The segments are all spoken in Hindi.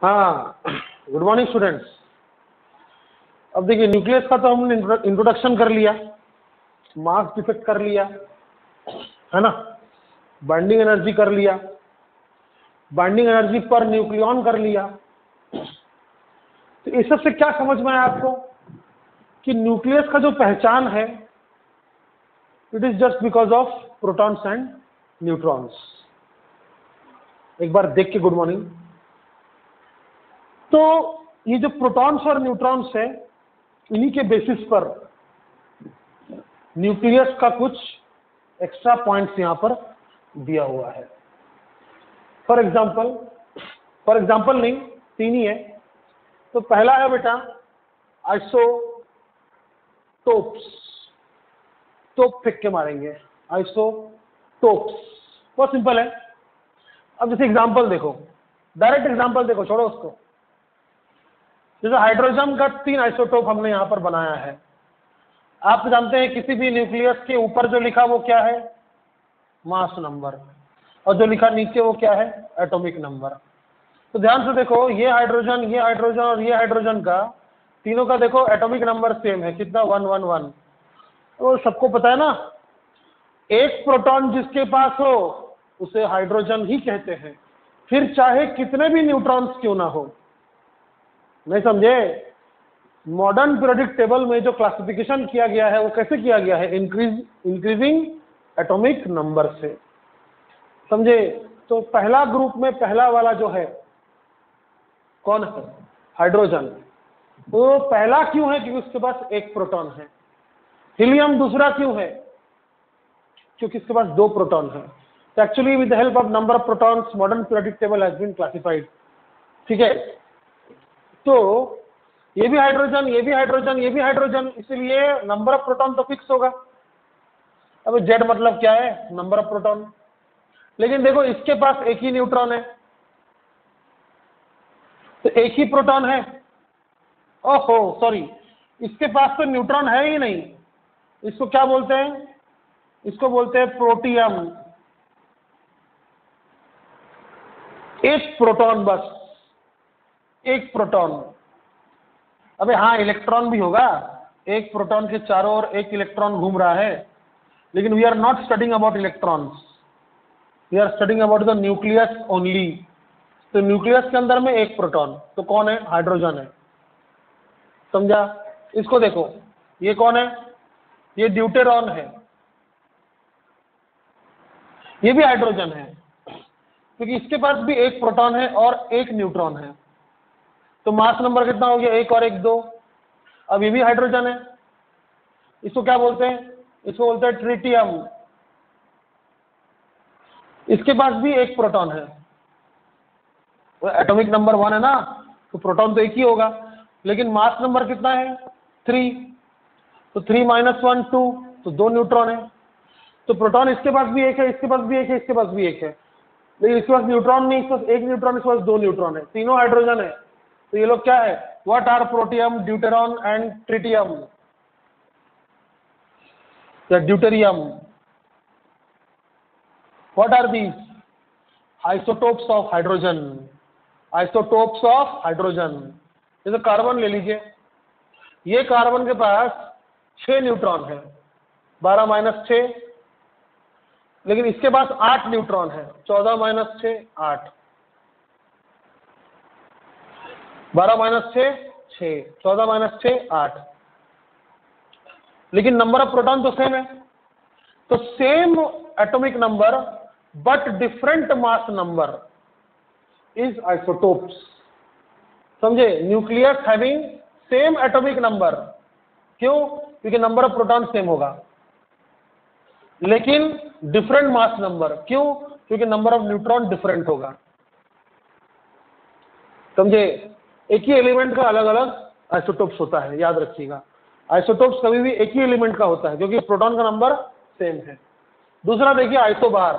हाँ, गुड मॉर्निंग स्टूडेंट्स। अब देखिए, न्यूक्लियस का तो हमने इंट्रोडक्शन कर लिया, मास डिफेक्ट कर लिया, है ना, बाइंडिंग एनर्जी कर लिया, बाइंडिंग एनर्जी पर न्यूक्लियॉन कर लिया। तो इस सब से क्या समझ में आया आपको कि न्यूक्लियस का जो पहचान है, it is just because of protons and neutrons. एक बार देख के गुड मॉर्निंग। तो ये जो प्रोटॉन्स और न्यूट्रॉन्स है, इन्हीं के बेसिस पर न्यूक्लियस का कुछ एक्स्ट्रा पॉइंट्स यहां पर दिया हुआ है। फॉर एग्जाम्पल नहीं, तीन ही है। तो पहला है बेटा आइसोटोप्स। टोप फेंक के मारेंगे, आइसोटोप्स, बहुत सिंपल है। अब जैसे एग्जाम्पल देखो, डायरेक्ट एग्जाम्पल देखो, छोड़ो उसको। जैसे हाइड्रोजन का 3 आइसोटोप हमने यहां पर बनाया है। आप जानते हैं किसी भी न्यूक्लियस के ऊपर जो लिखा वो क्या है, मास नंबर, और जो लिखा नीचे वो क्या है, एटॉमिक नंबर। तो ध्यान से देखो, ये हाइड्रोजन, ये हाइड्रोजन और ये हाइड्रोजन का, तीनों का देखो एटॉमिक नंबर सेम है, कितना, 111। तो सबको पता है ना, एक प्रोटॉन जिसके पास हो उसे हाइड्रोजन ही कहते हैं, फिर चाहे कितने भी न्यूट्रॉन्स क्यों ना हो। नहीं समझे? मॉडर्न पीरियोडिक टेबल में जो क्लासिफिकेशन किया गया है वो कैसे किया गया है, इंक्रीजिंग एटॉमिक नंबर से। समझे? तो पहला ग्रुप में पहला वाला जो है कौन है, हाइड्रोजन। वो पहला क्यों है, क्योंकि उसके पास एक प्रोटॉन है। हीलियम दूसरा क्यों है, क्योंकि इसके पास 2 प्रोटॉन है। तो actually with the help of number of protons modern periodic table has been classified. ठीक है, तो ये भी हाइड्रोजन, ये भी हाइड्रोजन, ये भी हाइड्रोजन, इसलिए नंबर ऑफ प्रोटॉन तो फिक्स होगा। अब जेड मतलब क्या है, नंबर ऑफ प्रोटॉन। लेकिन देखो, इसके पास एक ही न्यूट्रॉन है, तो एक ही प्रोटॉन है। ओहो सॉरी, इसके पास तो न्यूट्रॉन है ही नहीं। इसको क्या बोलते हैं, इसको बोलते हैं प्रोटियम। एक प्रोटॉन, बस एक प्रोटॉन। अबे हाँ, इलेक्ट्रॉन भी होगा, एक प्रोटॉन के चारों ओर एक इलेक्ट्रॉन घूम रहा है। लेकिन we are not studying about electrons, we are studying about the nucleus only. तो न्यूक्लियस के अंदर में एक प्रोटॉन, तो कौन है, हाइड्रोजन है। समझा? इसको देखो, ये कौन है, ये ड्यूटेरॉन है, ये भी हाइड्रोजन है, क्योंकि इसके पास भी एक प्रोटॉन है और एक न्यूट्रॉन है। तो मास नंबर कितना हो गया, 1 और 1 2। अब ये भी हाइड्रोजन है, इसको क्या बोलते हैं, इसको बोलते हैं ट्रिटियम। इसके पास भी एक प्रोटॉन है, एटॉमिक नंबर 1 है ना, तो प्रोटॉन तो एक ही होगा, लेकिन मास नंबर कितना है, 3। तो 3 - 1 2, तो 2 न्यूट्रॉन है। तो प्रोटॉन इसके पास भी एक है, इसके पास भी एक है, इसके पास भी एक है, लेकिन इसके पास न्यूट्रॉन नहीं, इसके पास एक न्यूट्रॉन, इसके पास 2 न्यूट्रॉन है, तीनों हाइड्रोजन है। तो ये लोग क्या है, what are protium, deuteron and tritium या deuterium. What are these, isotopes of hydrogen, isotopes of hydrogen. जैसे कार्बन ले लीजिए, ये कार्बन के पास 6 न्यूट्रॉन है, 12 - 6, लेकिन इसके पास 8 न्यूट्रॉन है, 14 - 6 8, 12 - 6 6, 14 - 6 8, लेकिन नंबर ऑफ प्रोटॉन तो सेम है। तो same atomic number but different mass number is isotopes. समझे? Nucleus having same atomic number, क्यों, क्योंकि नंबर ऑफ प्रोटॉन सेम होगा, लेकिन डिफरेंट मास नंबर, क्यों, क्योंकि नंबर ऑफ न्यूट्रॉन डिफरेंट होगा। समझे? एक ही एलिमेंट का अलग अलग आइसोटोप्स होता है, याद रखिएगा। आइसोटोप्स कभी भी एक ही एलिमेंट का होता है, क्योंकि प्रोटॉन का नंबर सेम है। दूसरा देखिए, आइसोबार,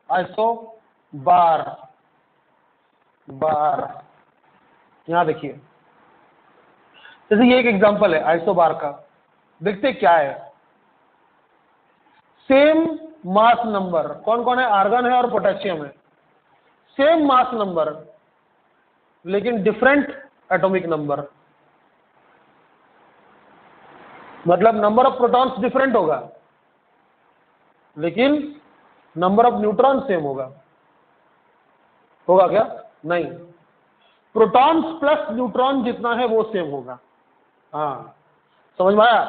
आइसोबार, बार, यहां देखिए, जैसे ये एक एग्जांपल है आइसोबार का। देखते क्या है, सेम मास नंबर, कौन कौन है, आर्गन है और पोटेशियम है, सेम मास नंबर, लेकिन डिफरेंट एटॉमिक नंबर, मतलब नंबर ऑफ प्रोटॉन्स डिफरेंट होगा लेकिन नंबर ऑफ न्यूट्रॉन सेम होगा। होगा क्या? नहीं, प्रोटॉन्स प्लस न्यूट्रॉन जितना है वो सेम होगा। हाँ, समझ में आया?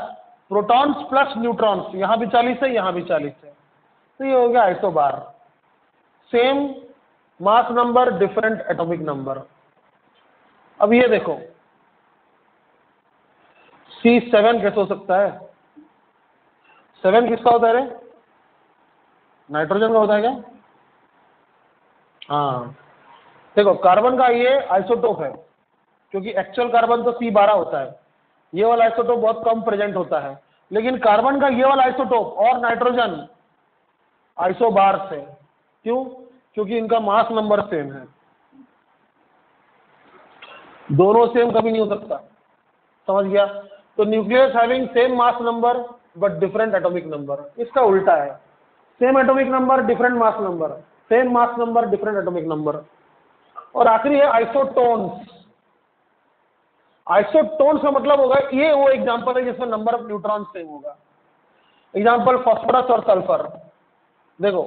प्रोटॉन्स प्लस न्यूट्रॉन्स, यहां भी 40 है, यहां भी 40 है, तो ये हो गया isobar. Same mass number, different atomic number. अब ये देखो, C7 कैसे हो सकता है? 7 किसका होता है रे? नाइट्रोजन का होता है क्या? हाँ, देखो कार्बन का ये आइसोटोप है, क्योंकि एक्चुअल कार्बन तो C12 होता है, ये वाला आइसोटोप बहुत कम प्रेजेंट होता है, लेकिन कार्बन का ये वाला आइसोटोप और नाइट्रोजन आइसोबार्स है। क्यों? क्योंकि इनका मास नंबर सेम है। दोनों सेम कभी नहीं हो सकता, समझ गया? तो nucleus having same mass number but different atomic number, इसका उल्टा है, same atomic number different mass number, same mass number different atomic number. और आखिरी है आइसोटोन्स। आइसोटोन्स का मतलब होगा, ये वो एग्जांपल है जिसमें नंबर ऑफ न्यूट्रॉन सेम होगा। एग्जांपल फॉस्फोरस और सल्फर। देखो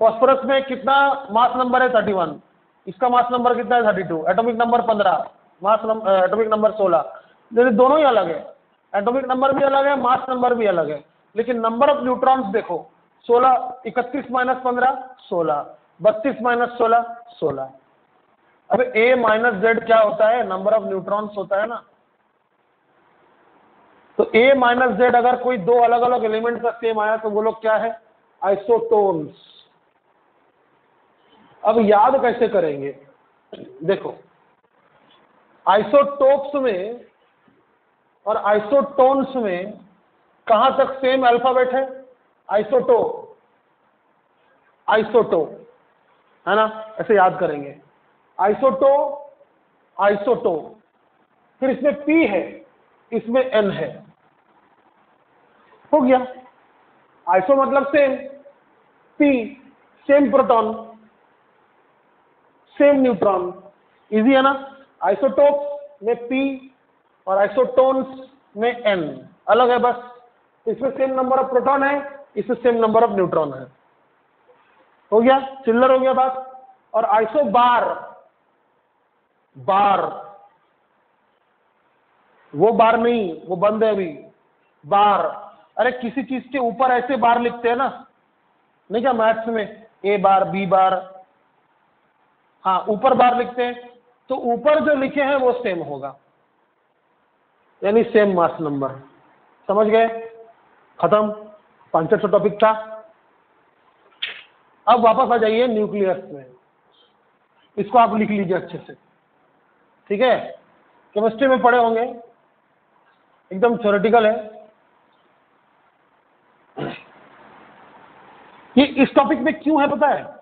फॉस्फोरस में कितना मास नंबर है? 31, इसका मास नंबर कितना है? 32, एटॉमिक नंबर 15, एटॉमिक नंबर 16। दोनों ही अलग है, एटॉमिक नंबर भी अलग है, मास नंबर भी अलग है, लेकिन नंबर ऑफ न्यूट्रॉन्स देखो, 16, 31 माइनस 15 16, 32 माइनस 16 16। अब A माइनस जेड क्या होता है? नंबर ऑफ न्यूट्रॉन्स होता है ना। तो A माइनस जेड अगर कोई दो अलग अलग एलिमेंट का सेम आया तो वो लोग क्या है? आइसोटोन्स। अब याद कैसे करेंगे? देखो, आइसोटोप्स में और आइसोटोन्स में कहां तक सेम अल्फाबेट है? आइसोटोप, आइसोटोप, है ना? ऐसे याद करेंगे, आइसोटोप, आइसोटोप, फिर इसमें P है, इसमें N है, हो गया। आइसो मतलब same, P same proton same neutron, easy है ना? आइसोटोप में P और आइसोटोन्स में N अलग है बस, इसमें सेम नंबर ऑफ प्रोटॉन है, इसमें सेम नंबर ऑफ न्यूट्रॉन है। हो गया, चिल्लर हो गया बात। और आइसोबार, बार, वो बार नहीं, वो बंद है अभी, बार। अरे किसी चीज के ऊपर ऐसे बार लिखते हैं ना, नहीं क्या मैथ्स में A बार, B बार, हाँ ऊपर बार लिखते हैं, तो ऊपर जो लिखे हैं वो सेम होगा, यानी सेम मास नंबर। समझ गए? खत्म, 500 टॉपिक था। अब वापस आ जाइए न्यूक्लियस में, इसको आप लिख लीजिए अच्छे से, ठीक है? केमिस्ट्री में पढ़े होंगे, एकदम थ्योरेटिकल है ये। इस टॉपिक में क्यों है पता है?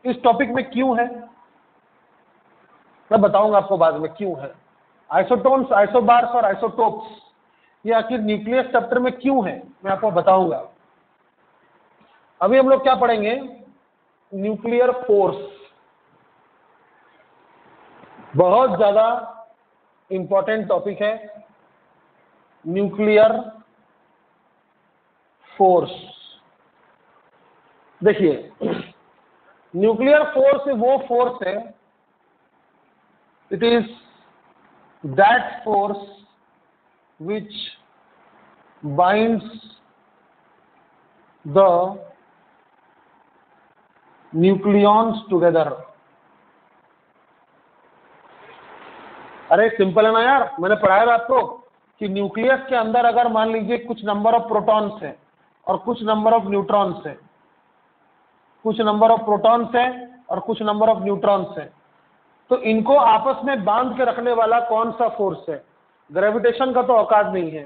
इस टॉपिक में क्यों है मैं बताऊंगा आपको बाद में क्यों है। आइसोटोन्स, आइसोबार्स और आइसोटोप्स, ये आखिर न्यूक्लियस चैप्टर में क्यों है मैं आपको बताऊंगा। अभी हम लोग क्या पढ़ेंगे? न्यूक्लियर फोर्स, बहुत ज्यादा इंपॉर्टेंट टॉपिक है न्यूक्लियर फोर्स। देखिए, न्यूक्लियर फोर्स वो फोर्स है, it is that force which binds the nucleons together। अरे सिंपल है ना यार, मैंने पढ़ाया था आपको कि न्यूक्लियस के अंदर अगर मान लीजिए कुछ नंबर ऑफ प्रोटॉन्स है और कुछ नंबर ऑफ न्यूट्रॉन्स है, कुछ नंबर ऑफ प्रोटॉन्स है और कुछ नंबर ऑफ न्यूट्रॉन्स है, तो इनको आपस में बांध के रखने वाला कौन सा फोर्स है? ग्रेविटेशन का तो औकात नहीं है,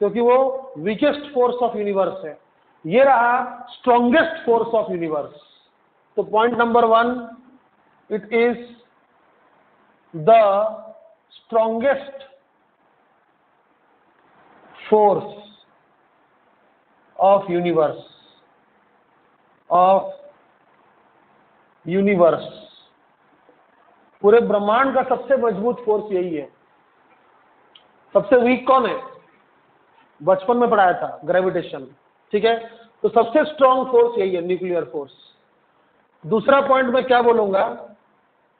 क्योंकि वो वीकेस्ट फोर्स ऑफ यूनिवर्स है। ये रहा स्ट्रॉन्गेस्ट फोर्स ऑफ यूनिवर्स। तो point number 1, it is the strongest force of universe, of universe. पूरे ब्रह्मांड का सबसे मजबूत फोर्स यही है। सबसे वीक कौन है? बचपन में पढ़ाया था, ग्रेविटेशन। ठीक है, तो सबसे स्ट्रॉन्ग फोर्स यही है, न्यूक्लियर फोर्स। दूसरा पॉइंट मैं क्या बोलूंगा,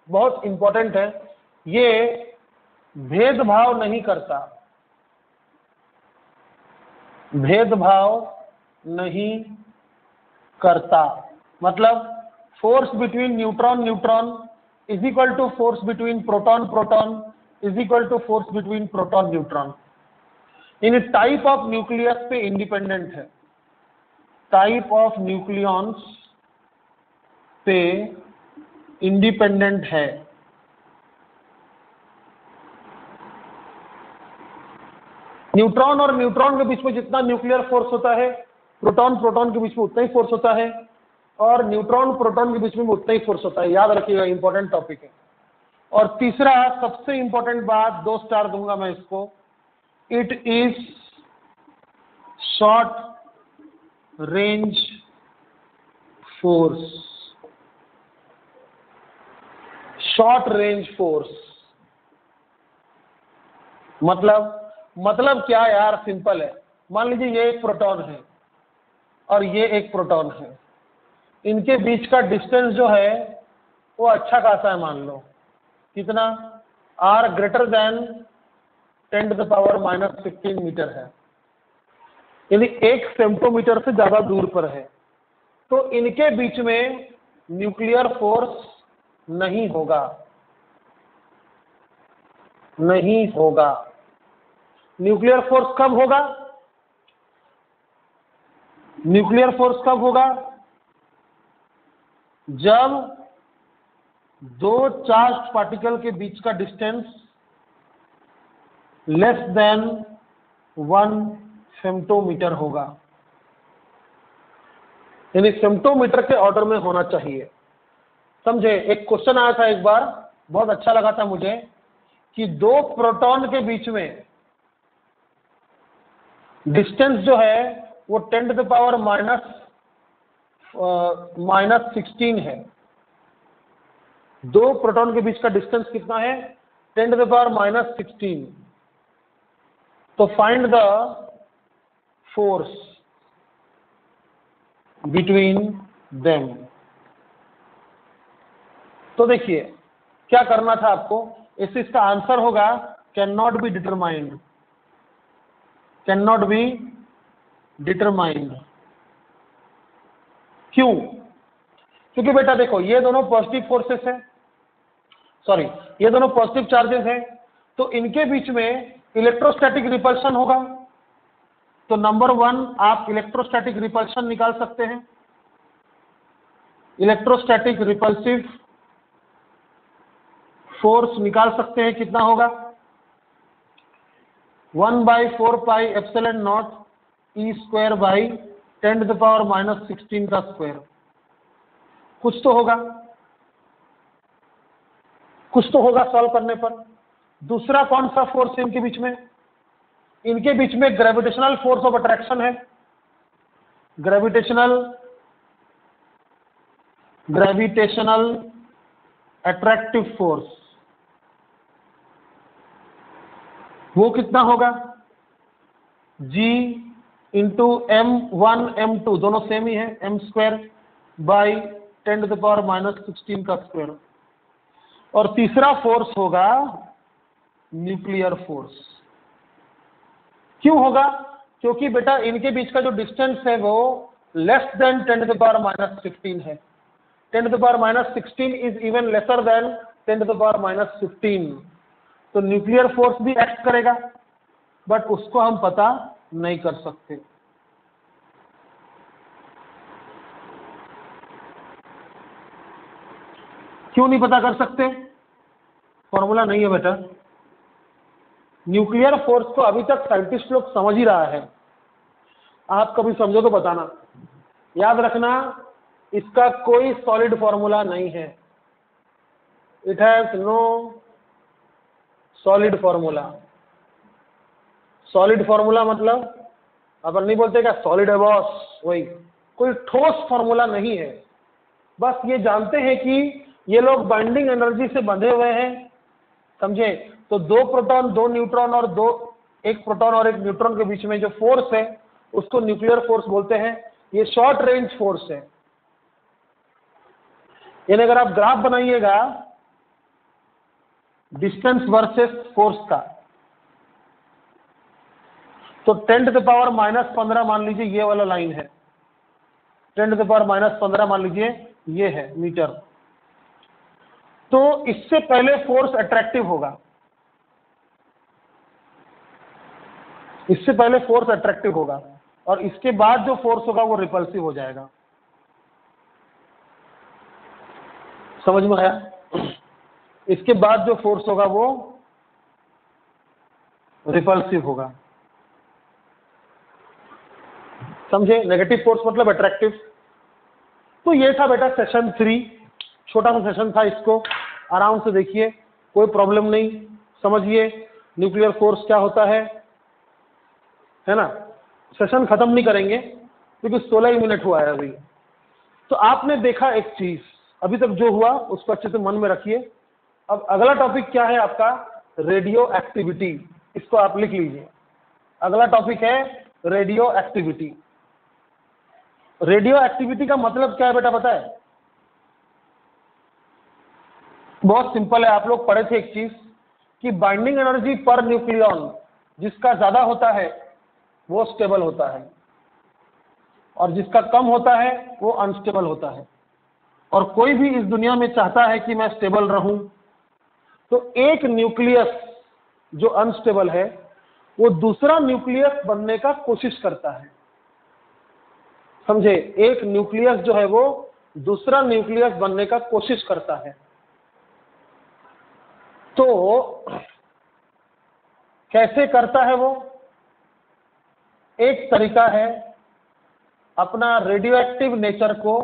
बहुत इंपॉर्टेंट है, ये भेदभाव नहीं करता, भेदभाव नहीं करता। मतलब force between neutron neutron is equal to force between proton proton is equal to force between proton neutron. इन टाइप ऑफ न्यूक्लियस पे इंडिपेंडेंट है, टाइप ऑफ न्यूक्लियॉन्स पे इंडिपेंडेंट है। न्यूट्रॉन और न्यूट्रॉन के बीच में जितना न्यूक्लियर फोर्स होता है, प्रोटॉन प्रोटॉन के बीच में उतना ही फोर्स होता है, और न्यूट्रॉन प्रोटॉन के बीच में उतना ही फोर्स होता है। याद रखिएगा, इंपॉर्टेंट टॉपिक है। और तीसरा सबसे इंपॉर्टेंट बात, 2 स्टार दूंगा मैं इसको, it is short range force. Short range force मतलब क्या यार, सिंपल है। मान लीजिए ये एक प्रोटॉन है और ये एक प्रोटॉन है, इनके बीच का डिस्टेंस जो है वो अच्छा खासा है। मान लो कितना, r ग्रेटर देन 10⁻⁻15 मीटर है, यानी 1 फेम्टोमीटर से ज्यादा दूर पर है। तो इनके बीच में न्यूक्लियर फोर्स नहीं होगा, नहीं होगा। न्यूक्लियर फोर्स कब होगा? न्यूक्लियर फोर्स कब होगा? जब 2 चार्ज पार्टिकल के बीच का डिस्टेंस लेस देन 1 फेम्टोमीटर होगा, यानी फेम्टोमीटर के ऑर्डर में होना चाहिए। समझे? एक क्वेश्चन आया था एक बार, बहुत अच्छा लगा था मुझे, कि 2 प्रोटॉन के बीच में डिस्टेंस जो है वो 10⁻⁻16 है। 2 प्रोटॉन के बीच का डिस्टेंस कितना है? 10⁻⁻16। तो find the force between them. तो देखिए क्या करना था आपको, इसका आंसर होगा can not be determined, can not be determined. क्यों? क्योंकि बेटा देखो, ये दोनों पॉजिटिव फोर्सेस हैं, सॉरी ये दोनों पॉजिटिव चार्जेस हैं, तो इनके बीच में इलेक्ट्रोस्टैटिक रिपल्शन होगा। तो नंबर 1 आप इलेक्ट्रोस्टैटिक रिपल्शन निकाल सकते हैं। इलेक्ट्रोस्टैटिक रिपल्सिव फोर्स निकाल सकते हैं, कितना होगा? 1/4πε0 e² / 10⁻⁻16 का स्क्वायर। कुछ तो होगा, कुछ तो होगा सॉल्व करने पर। दूसरा कौन सा फोर्स है इनके बीच में? इनके बीच में ग्रेविटेशनल फोर्स ऑफ अट्रैक्शन है। ग्रेविटेशनल अट्रैक्टिव फोर्स, वो कितना होगा? G इंटू m1 m2 दोनों सेम ही है, m² / 10⁻⁻16 का स्क्वायर। और तीसरा फोर्स होगा न्यूक्लियर फोर्स। क्यों होगा? क्योंकि बेटा इनके बीच का जो डिस्टेंस है वो लेस देन 10⁻⁻16 है। 10⁻⁻16 इज इवन लेसर देन 10⁻⁻15। तो न्यूक्लियर फोर्स भी एक्ट करेगा, बट उसको हम पता नहीं कर सकते। क्यों नहीं पता कर सकते? फॉर्मूला नहीं है बेटा। न्यूक्लियर फोर्स को अभी तक साइंटिस्ट लोग समझ ही रहा है, आप कभी समझो तो बताना। याद रखना, इसका कोई सॉलिड फॉर्मूला नहीं है। It has no solid formula. Solid formula मतलब अपन नहीं बोलते क्या सॉलिड है बॉस, वही कोई ठोस फॉर्मूला नहीं है। बस ये जानते हैं कि ये लोग बाइंडिंग एनर्जी से बंधे हुए हैं, समझे। तो 2 प्रोटॉन 2 न्यूट्रॉन और 1 प्रोटॉन और 1 न्यूट्रॉन के बीच में जो फोर्स है उसको न्यूक्लियर फोर्स बोलते हैं। ये शॉर्ट रेंज फोर्स है। यानी अगर आप ग्राफ बनाइएगा डिस्टेंस वर्सेस फोर्स का, तो 10⁻⁻15 मान लीजिए ये वाला लाइन है, 10⁻⁻15 मान लीजिए ये है मीटर। तो इससे पहले फोर्स अट्रैक्टिव होगा, इससे पहले फोर्स अट्रैक्टिव होगा, और इसके बाद जो फोर्स होगा वो रिपल्सिव हो जाएगा। समझ में आया? इसके बाद जो फोर्स होगा वो रिपल्सिव होगा, समझे। नेगेटिव फोर्स मतलब अट्रैक्टिव। तो ये था बेटा सेशन 3, छोटा सा सेशन था, इसको आराम से देखिए, कोई प्रॉब्लम नहीं, समझिए न्यूक्लियर फोर्स क्या होता है ना। सेशन खत्म नहीं करेंगे क्योंकि 16 ही मिनट हुआ है अभी। तो आपने देखा एक चीज, अभी तक जो हुआ उसको अच्छे से मन में रखिए। अब अगला टॉपिक क्या है आपका? Radio activity. इसको आप लिख लीजिए, अगला टॉपिक है रेडियो एक्टिविटी। रेडियो एक्टिविटी का मतलब क्या है बेटा पता है? बहुत सिंपल है। आप लोग पढ़े थे एक चीज कि बाइंडिंग एनर्जी पर न्यूक्लियॉन जिसका ज्यादा होता है वो स्टेबल होता है, और जिसका कम होता है वो अनस्टेबल होता है। और कोई भी इस दुनिया में चाहता है कि मैं स्टेबल रहूं, तो एक न्यूक्लियस जो अनस्टेबल है वो दूसरा न्यूक्लियस बनने का कोशिश करता है, समझे। एक न्यूक्लियस जो है वो दूसरा न्यूक्लियस बनने का कोशिश करता है। तो कैसे करता है वो? एक तरीका है अपना रेडियो एक्टिव नेचर को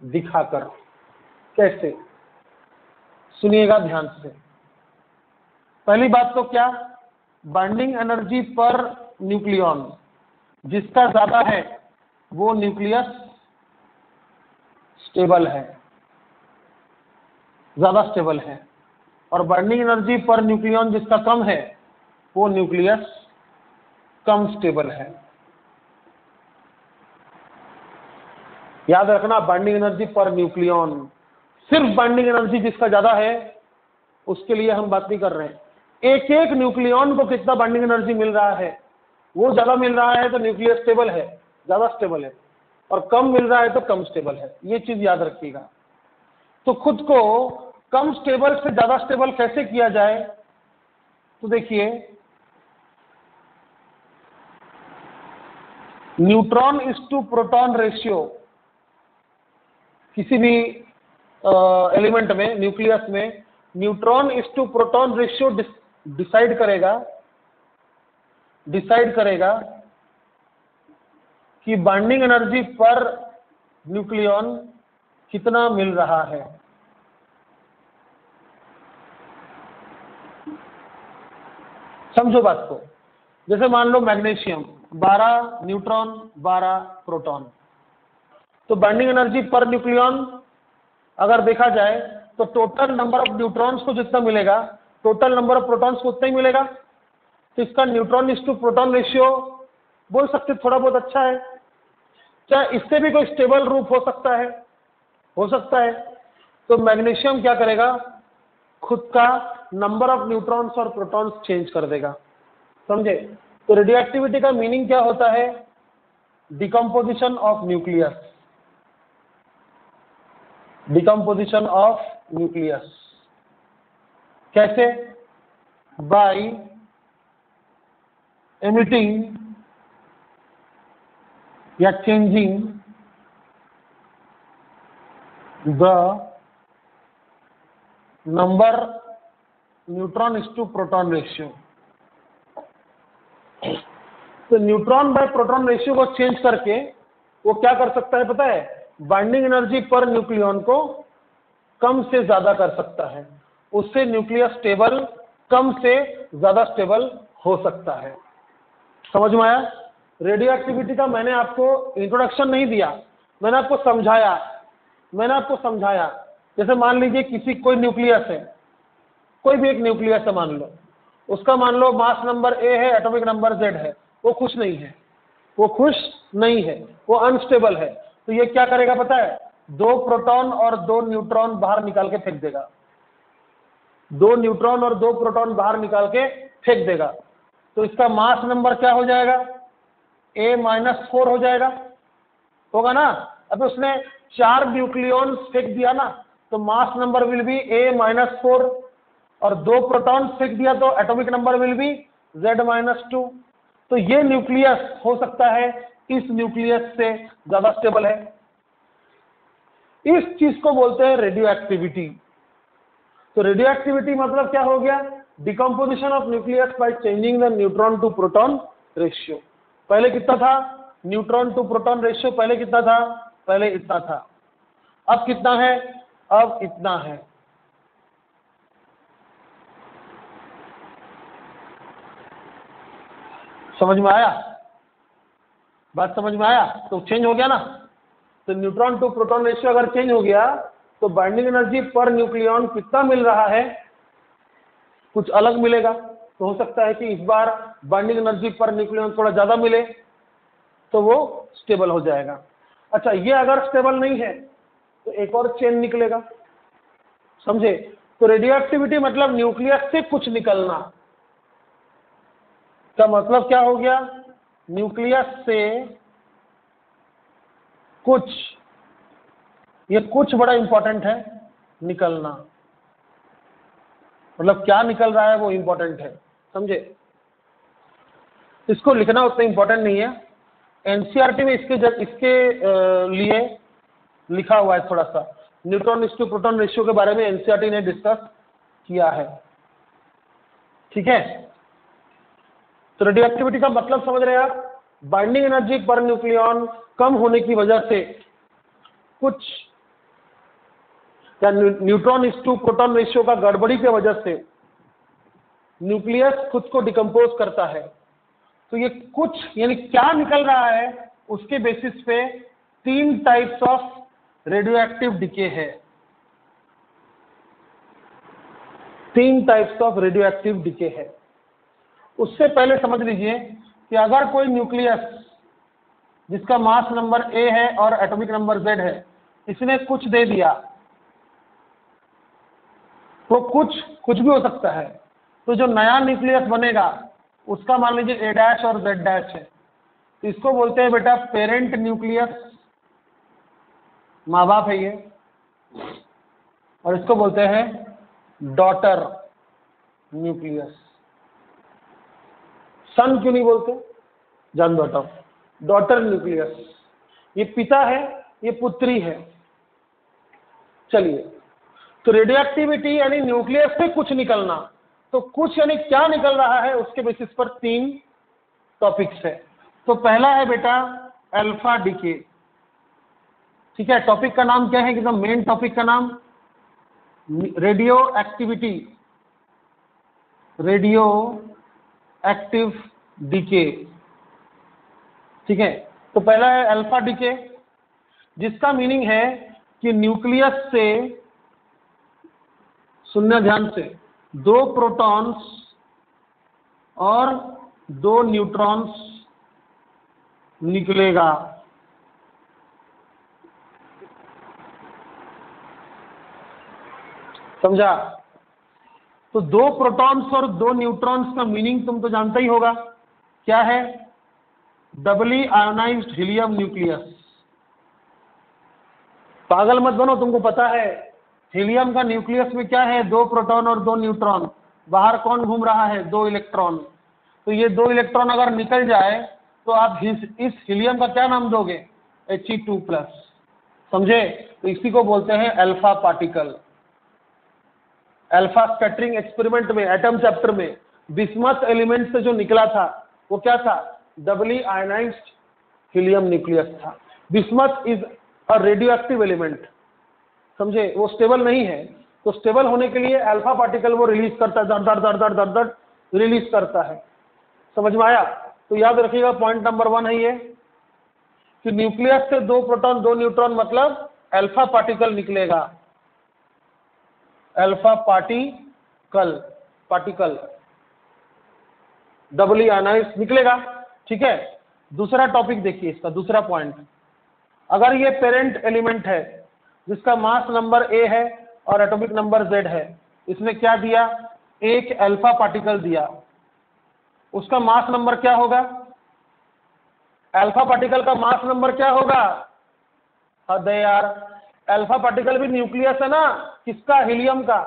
दिखाकर। कैसे? सुनिएगा ध्यान से। पहली बात तो क्या? बाइंडिंग एनर्जी पर न्यूक्लियॉन जिसका ज्यादा है वो न्यूक्लियस स्टेबल है, ज्यादा स्टेबल है, और बाइंडिंग एनर्जी पर न्यूक्लियॉन जिसका कम है वो न्यूक्लियस कम स्टेबल है। याद रखना, बाइंडिंग एनर्जी पर न्यूक्लियॉन, सिर्फ बाइंडिंग एनर्जी जिसका ज्यादा है उसके लिए हम बात नहीं कर रहे हैं। एक एक न्यूक्लियॉन को कितना बाइंडिंग एनर्जी मिल रहा है, वो ज्यादा मिल रहा है तो न्यूक्लियस स्टेबल है, ज्यादा स्टेबल है, और कम मिल रहा है तो कम स्टेबल है। ये चीज याद रखिएगा। तो खुद को कम स्टेबल से ज्यादा स्टेबल कैसे किया जाए? तो देखिए, neutron is to proton ratio किसी भी एलिमेंट में, न्यूक्लियस में, neutron is to proton ratio decide करेगा कि बाइंडिंग एनर्जी पर न्यूक्लियॉन कितना मिल रहा है। समझो बात को। जैसे मान लो मैग्नीशियम 12 न्यूट्रॉन 12 प्रोटॉन, तो बाइंडिंग एनर्जी पर न्यूक्लियॉन अगर देखा जाए तो टोटल नंबर ऑफ न्यूट्रॉन्स को जितना मिलेगा टोटल नंबर ऑफ प्रोटॉन्स को उतना ही मिलेगा। तो इसका neutron is to proton ratio बोल सकते थोड़ा बहुत अच्छा है। चाहे इससे भी कोई स्टेबल रूप हो सकता है। तो मैग्नीशियम क्या करेगा? खुद का नंबर ऑफ न्यूट्रॉन्स और प्रोटॉन्स चेंज कर देगा, समझे। तो रेडियो एक्टिविटी का मीनिंग क्या होता है? Decomposition of nucleus, decomposition of nucleus. कैसे? बाय एमिटिंग या changing the number neutron is to proton ratio. तो न्यूट्रॉन बाय प्रोटॉन रेशियो को चेंज करके वो क्या कर सकता है पता है? बाइंडिंग एनर्जी पर न्यूक्लियॉन को कम से ज्यादा कर सकता है। उससे न्यूक्लियस स्टेबल कम से ज्यादा स्टेबल हो सकता है। समझ में आया? रेडियो एक्टिविटी का मैंने आपको इंट्रोडक्शन नहीं दिया, मैंने आपको समझाया जैसे मान लीजिए किसी कोई न्यूक्लियस है, कोई भी एक न्यूक्लियस है मान लो, उसका मान लो मास नंबर ए है, एटॉमिक नंबर जेड है, वो खुश नहीं है, वो खुश नहीं है, वो अनस्टेबल है। तो ये क्या करेगा पता है, 2 प्रोटॉन और 2 न्यूट्रॉन बाहर निकाल के फेंक देगा, 2 न्यूट्रॉन और 2 प्रोटॉन बाहर निकाल के फेंक देगा। तो इसका मास नंबर क्या हो जाएगा, A-4 हो जाएगा, होगा ना। अब उसने 4 न्यूक्लियॉन्स फेंक दिया ना, तो mass number will be A-4, और 2 प्रोटॉन फेंक दिया तो atomic number will be Z-2। तो ये न्यूक्लियस हो सकता है इस न्यूक्लियस से ज्यादा स्टेबल है। इस चीज को बोलते हैं रेडियो एक्टिविटी। तो रेडियो एक्टिविटी मतलब क्या हो गया, decomposition of nucleus by changing the neutron to proton ratio. पहले कितना था, न्यूट्रॉन टू प्रोटॉन रेशियो पहले कितना था, पहले इतना था, अब कितना है, अब इतना है। समझ में आया, बात समझ में आया। तो चेंज हो गया ना, तो न्यूट्रॉन टू प्रोटॉन रेशियो अगर चेंज हो गया तो बाइंडिंग एनर्जी पर न्यूक्लियॉन कितना मिल रहा है, कुछ अलग मिलेगा। तो हो सकता है कि इस बार बाइंडिंग एनर्जी पर न्यूक्लियॉन थोड़ा ज्यादा मिले, तो वो स्टेबल हो जाएगा। अच्छा, ये अगर स्टेबल नहीं है तो एक और चेन निकलेगा, समझे। तो रेडियो एक्टिविटी मतलब न्यूक्लियस से कुछ निकलना का मतलब क्या हो गया, न्यूक्लियस से कुछ, ये कुछ बड़ा इंपॉर्टेंट है, निकलना, मतलब क्या निकल रहा है वो इंपॉर्टेंट है, समझे। इसको लिखना उतना इंपॉर्टेंट नहीं है, एनसीईआरटी में इसके लिए लिखा हुआ है थोड़ा सा, न्यूट्रॉन टू प्रोटॉन रेशियो के बारे में एनसीईआरटी ने डिस्कस किया है, ठीक है। तो रेडियो एक्टिविटी का मतलब समझ रहे हैं आप, बाइंडिंग एनर्जी पर न्यूक्लियॉन कम होने की वजह से कुछ, या न्यूट्रॉन टू प्रोटॉन रेशियो का गड़बड़ी की वजह से न्यूक्लियस खुद को डिकम्पोज करता है। तो ये कुछ यानी क्या निकल रहा है, उसके बेसिस पे 3 types of radio active decay है, 3 types of radio active decay है। उससे पहले समझ लीजिए कि अगर कोई न्यूक्लियस जिसका मास नंबर A है और एटॉमिक नंबर Z है, इसने कुछ दे दिया, तो कुछ भी हो सकता है। तो जो नया न्यूक्लियस बनेगा उसका मान लीजिए A' और Z' है, तो इसको बोलते हैं बेटा पेरेंट न्यूक्लियस, माँ बाप है ये, और इसको बोलते हैं डॉटर न्यूक्लियस। सन क्यों नहीं बोलते, जान दो, डॉटर न्यूक्लियस, ये पिता है, ये पुत्री है। चलिए, तो रेडियो एक्टिविटी यानी न्यूक्लियस से कुछ निकलना, तो कुछ यानी क्या निकल रहा है उसके बेसिस पर 3 टॉपिक्स है। तो पहला है बेटा अल्फा डीके, ठीक है। टॉपिक का नाम क्या है, एकदम मेन टॉपिक का नाम radioactivity, radioactive decay, ठीक है। तो पहला है अल्फा डीके, जिसका मीनिंग है कि न्यूक्लियस से, सुनना ध्यान से, 2 प्रोटॉन्स और 2 न्यूट्रॉन्स निकलेगा। समझा। तो 2 प्रोटॉन्स और 2 न्यूट्रॉन्स का मीनिंग तुम तो जानता ही होगा, क्या है, डबली आयोनाइज्ड हीलियम न्यूक्लियस। पागल मत बनो, तुमको पता है हीलियम का न्यूक्लियस में क्या है, 2 प्रोटॉन और 2 न्यूट्रॉन, बाहर कौन घूम रहा है, 2 इलेक्ट्रॉन। तो ये 2 इलेक्ट्रॉन अगर निकल जाए तो आप इस हीलियम का क्या नाम दोगे, He2+, समझे। तो इसी को बोलते हैं alpha particle. Alpha scattering experiment में, एटम चैप्टर में, बिस्मथ एलिमेंट से जो निकला था वो क्या था, डबली आयनाइज्ड हीलियम न्यूक्लियस था। Bismuth is a radio active element, समझे, वो स्टेबल नहीं है। तो स्टेबल होने के लिए अल्फा पार्टिकल वो रिलीज करता है, दर दर दर दर दर रिलीज करता है। समझ में आया। तो याद रखिएगा पॉइंट नंबर 1 है ये कि न्यूक्लियस से 2 प्रोटॉन 2 न्यूट्रॉन मतलब अल्फा पार्टिकल निकलेगा। अल्फा पार्टिकल डबली आयनाइज निकलेगा। ठीक है, दूसरा टॉपिक देखिए, इसका दूसरा पॉइंट, अगर ये पेरेंट एलिमेंट है जिसका मास नंबर A है और एटॉमिक नंबर Z है, इसने क्या दिया, एक अल्फा पार्टिकल दिया, उसका मास नंबर क्या होगा, अल्फा पार्टिकल का मास नंबर क्या होगा, अरे यार अल्फा पार्टिकल भी न्यूक्लियस है ना, किसका, हीलियम का,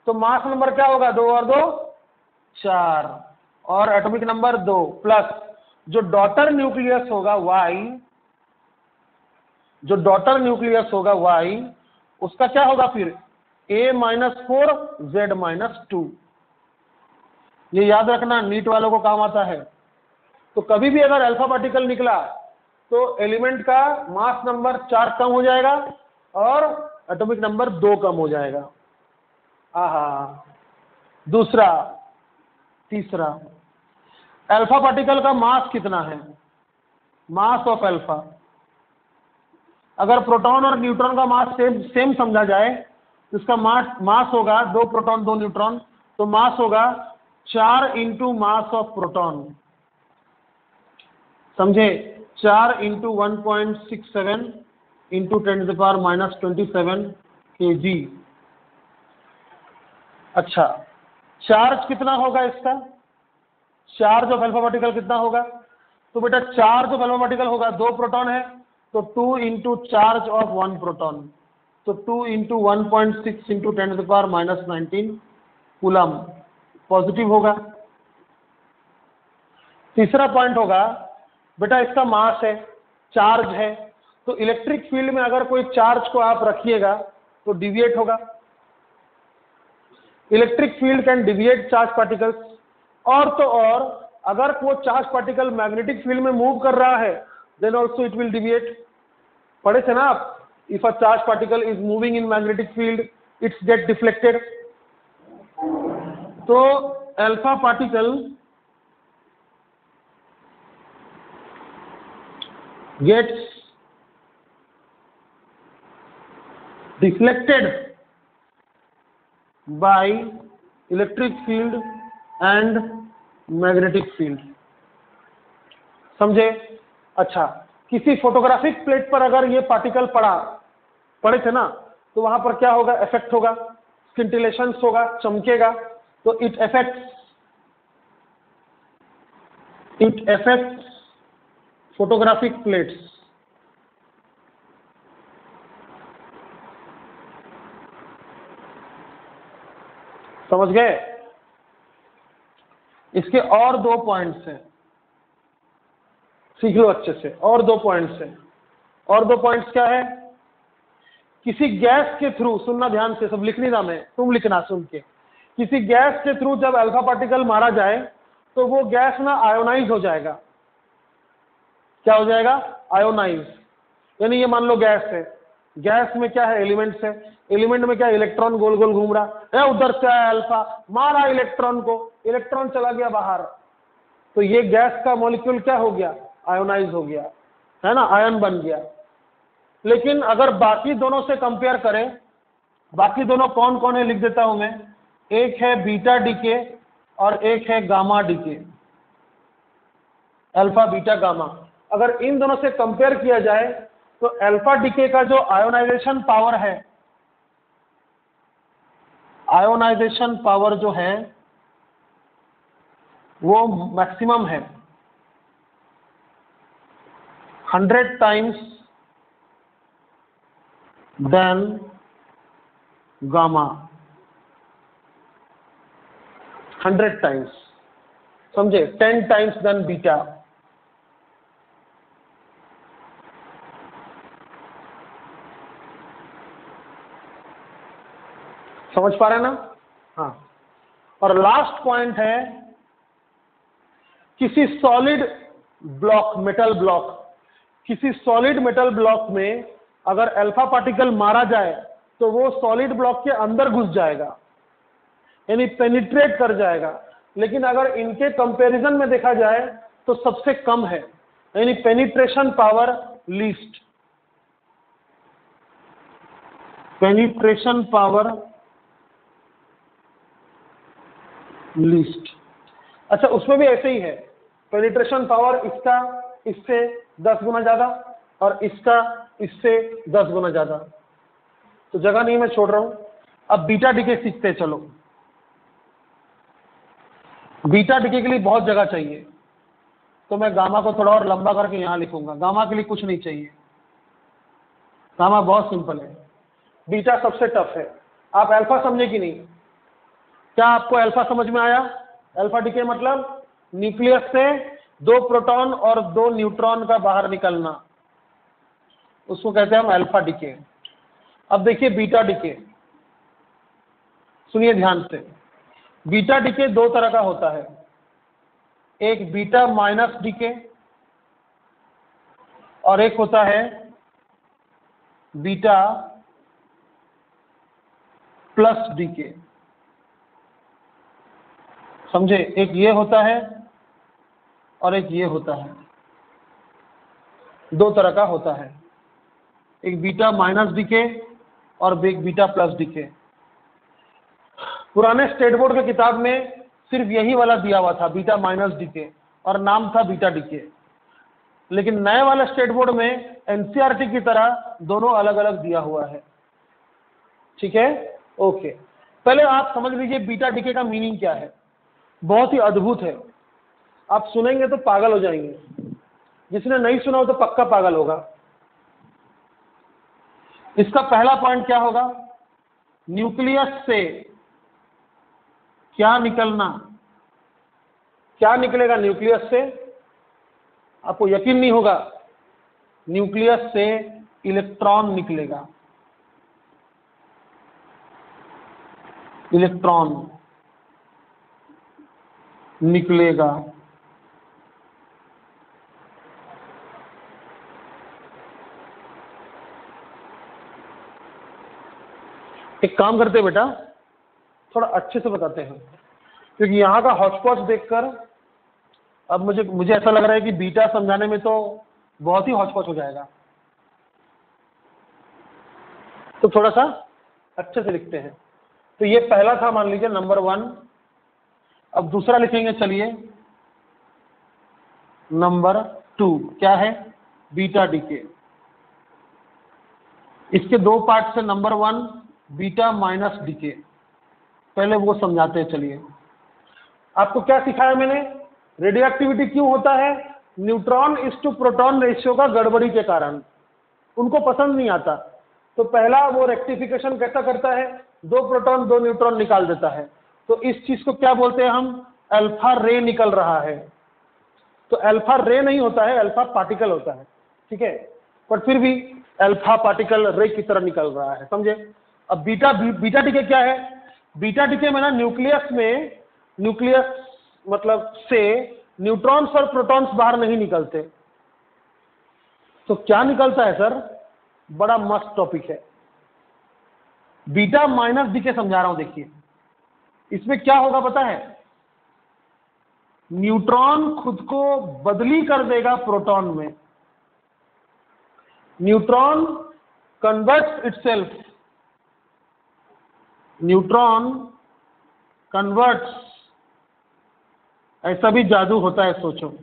तो मास नंबर क्या होगा, 2 और 2 4 और एटॉमिक नंबर 2 प्लस जो डॉटर न्यूक्लियस होगा Y, जो डॉटर न्यूक्लियस होगा Y, उसका क्या होगा फिर A-4 Z-2। ये याद रखना, नीट वालों को काम आता है। तो कभी भी अगर अल्फा पार्टिकल निकला तो एलिमेंट का मास नंबर 4 कम हो जाएगा और एटॉमिक नंबर 2 कम हो जाएगा। दूसरा, तीसरा, अल्फा पार्टिकल का मास कितना है, मास ऑफ अल्फा, अगर प्रोटॉन और न्यूट्रॉन का मास सेम समझा जाए तो इसका मास होगा 2 प्रोटॉन 2 न्यूट्रॉन, तो मास होगा 4 इंटू मास ऑफ प्रोटॉन, समझे, 4 इंटू 1.67 इंटू 10⁻⁻27 kg। अच्छा, चार्ज कितना होगा इसका, चार्ज ऑफ अल्फा पार्टिकल कितना होगा, तो बेटा चार्ज ऑफ अल्फा पार्टिकल होगा, 2 प्रोटॉन है तो 2 इंटू चार्ज ऑफ 1 प्रोटॉन, तो 2 इंटू 1.6 इंटू 10⁻⁻19 कूलम, पॉजिटिव होगा। तीसरा पॉइंट होगा, बेटा इसका मास है, चार्ज है, तो इलेक्ट्रिक फील्ड में अगर कोई चार्ज को आप रखिएगा तो डिविएट होगा, electric field can deviate charge particles. और तो और अगर वो चार्ज पार्टिकल मैग्नेटिक फील्ड में मूव कर रहा है then also it will deviate, पढ़े थे ना आप, if a charge particle is moving in magnetic field it's get deflected. तो alpha particle gets deflected by electric field and magnetic field, समझे। अच्छा, किसी फोटोग्राफिक प्लेट पर अगर ये पार्टिकल पड़े थे ना, तो वहां पर क्या होगा, इफेक्ट होगा, स्किंटिलेशन होगा, चमकेगा, तो इट अफेक्ट्स फोटोग्राफिक प्लेट्स। समझ गए। इसके और 2 पॉइंट्स हैं, सीख लो अच्छे से, और 2 पॉइंट्स हैं। और 2 पॉइंट्स क्या है, किसी गैस के थ्रू, सुनना ध्यान से, सब लिख नहीं रहा मैं, तुम लिखना सुन के, किसी गैस के थ्रू जब अल्फा पार्टिकल मारा जाए तो वो गैस ना आयोनाइज हो जाएगा। क्या हो जाएगा, आयोनाइज, यानी ये मान लो गैस है, गैस में क्या है, एलिमेंट्स है, एलिमेंट में क्या, इलेक्ट्रॉन गोल गोल घूम रहा है, उधर से आया अल्फा, मारा इलेक्ट्रॉन को, इलेक्ट्रॉन चला गया बाहर, तो ये गैस का मॉलिक्यूल क्या हो गया, आयोनाइज हो गया, है ना, आयन बन गया। लेकिन अगर बाकी दोनों से कंपेयर करें, बाकी दोनों कौन कौन है लिख देता हूं मैं, एक है बीटा डीके और एक है gamma decay, alpha beta gamma. अगर इन दोनों से कंपेयर किया जाए तो अल्फा डीके का जो आयोनाइजेशन पावर है, आयोनाइजेशन पावर जो है वो मैक्सिमम है 100 टाइम्स देन गामा, 100 टाइम्स, समझे, 10 टाइम्स देन बीटा। समझ पा रहे हैं ना। हाँ, और लास्ट पॉइंट है, किसी सॉलिड ब्लॉक, मेटल ब्लॉक, किसी सॉलिड मेटल ब्लॉक में अगर अल्फा पार्टिकल मारा जाए तो वो सॉलिड ब्लॉक के अंदर घुस जाएगा, यानी पेनिट्रेट कर जाएगा। लेकिन अगर इनके कंपैरिजन में देखा जाए तो सबसे कम है, यानी penetration power least, penetration power least. अच्छा, उसमें भी ऐसे ही है, पेनिट्रेशन पावर इसका इससे 10 गुना ज्यादा और इसका इससे 10 गुना ज्यादा। तो जगह नहीं, मैं छोड़ रहा हूं। अब बीटा डीके सीखते हैं, चलो। बीटा डीके के लिए बहुत जगह चाहिए, तो मैं गामा को थोड़ा और लंबा करके यहां लिखूंगा। गामा के लिए कुछ नहीं चाहिए, गामा बहुत सिंपल है। बीटा सबसे टफ है। आप अल्फा समझे कि नहीं? क्या आपको अल्फा समझ में आया? अल्फा डीके मतलब न्यूक्लियस से 2 प्रोटॉन और 2 न्यूट्रॉन का बाहर निकलना, उसको कहते हैं हम अल्फा डीके। अब देखिए बीटा डीके, सुनिए ध्यान से। बीटा डीके 2 तरह का होता है, एक बीटा माइनस डीके और एक होता है बीटा प्लस डीके। समझे? एक ये होता है और एक ये होता है, 2 तरह का होता है, एक बीटा माइनस डीके और एक बीटा प्लस डीके। पुराने स्टेट बोर्ड की किताब में सिर्फ यही वाला दिया हुआ था, बीटा माइनस डीके, और नाम था बीटा डीके। लेकिन नए वाले स्टेट बोर्ड में एनसीईआरटी की तरह दोनों अलग अलग दिया हुआ है। ठीक है, ओके। पहले आप समझ लीजिए बीटा डीके का मीनिंग क्या है। बहुत ही अद्भुत है, आप सुनेंगे तो पागल हो जाएंगे, जिसने नहीं सुना हो तो पक्का पागल होगा। इसका पहला पॉइंट क्या होगा? न्यूक्लियस से क्या निकलना? क्या निकलेगा न्यूक्लियस से? आपको यकीन नहीं होगा, न्यूक्लियस से इलेक्ट्रॉन निकलेगा। इलेक्ट्रॉन निकलेगा। एक काम करते हैं बेटा, थोड़ा अच्छे से बताते हैं, क्योंकि यहाँ का हॉचपॉच देखकर अब मुझे ऐसा लग रहा है कि बीटा समझाने में तो बहुत ही हॉचपॉच हो जाएगा। तो थोड़ा सा अच्छे से लिखते हैं। तो ये पहला था, मान लीजिए नंबर 1। अब दूसरा लिखेंगे, चलिए नंबर 2 क्या है? Beta decay. इसके 2 पार्ट से, नंबर 1 बीटा माइनस डीके, पहले वो समझाते हैं। चलिए, आपको क्या सिखाया मैंने? रेडियोएक्टिविटी क्यों होता है? Neutron is to proton ratio का गड़बड़ी के कारण, उनको पसंद नहीं आता। तो पहला वो रेक्टिफिकेशन कैसा करता है? 2 प्रोटॉन 2 न्यूट्रॉन निकाल देता है। तो इस चीज को क्या बोलते हैं हम? अल्फा रे निकल रहा है। तो अल्फा रे नहीं होता है, अल्फा पार्टिकल होता है। ठीक है, पर फिर भी अल्फा पार्टिकल रे की तरह निकल रहा है, समझे? अब बीटा डीके क्या है? बीटा डीके में ना न्यूक्लियस मतलब से न्यूट्रॉन्स और प्रोटॉन्स बाहर नहीं निकलते। तो क्या निकलता है सर? बड़ा मस्त टॉपिक है। बीटा माइनस डीके समझा रहा हूं, देखिए इसमें क्या होगा पता है? न्यूट्रॉन खुद को बदली कर देगा प्रोटॉन में। Neutron converts itself, neutron converts, ऐसा भी जादू होता है, सोचो,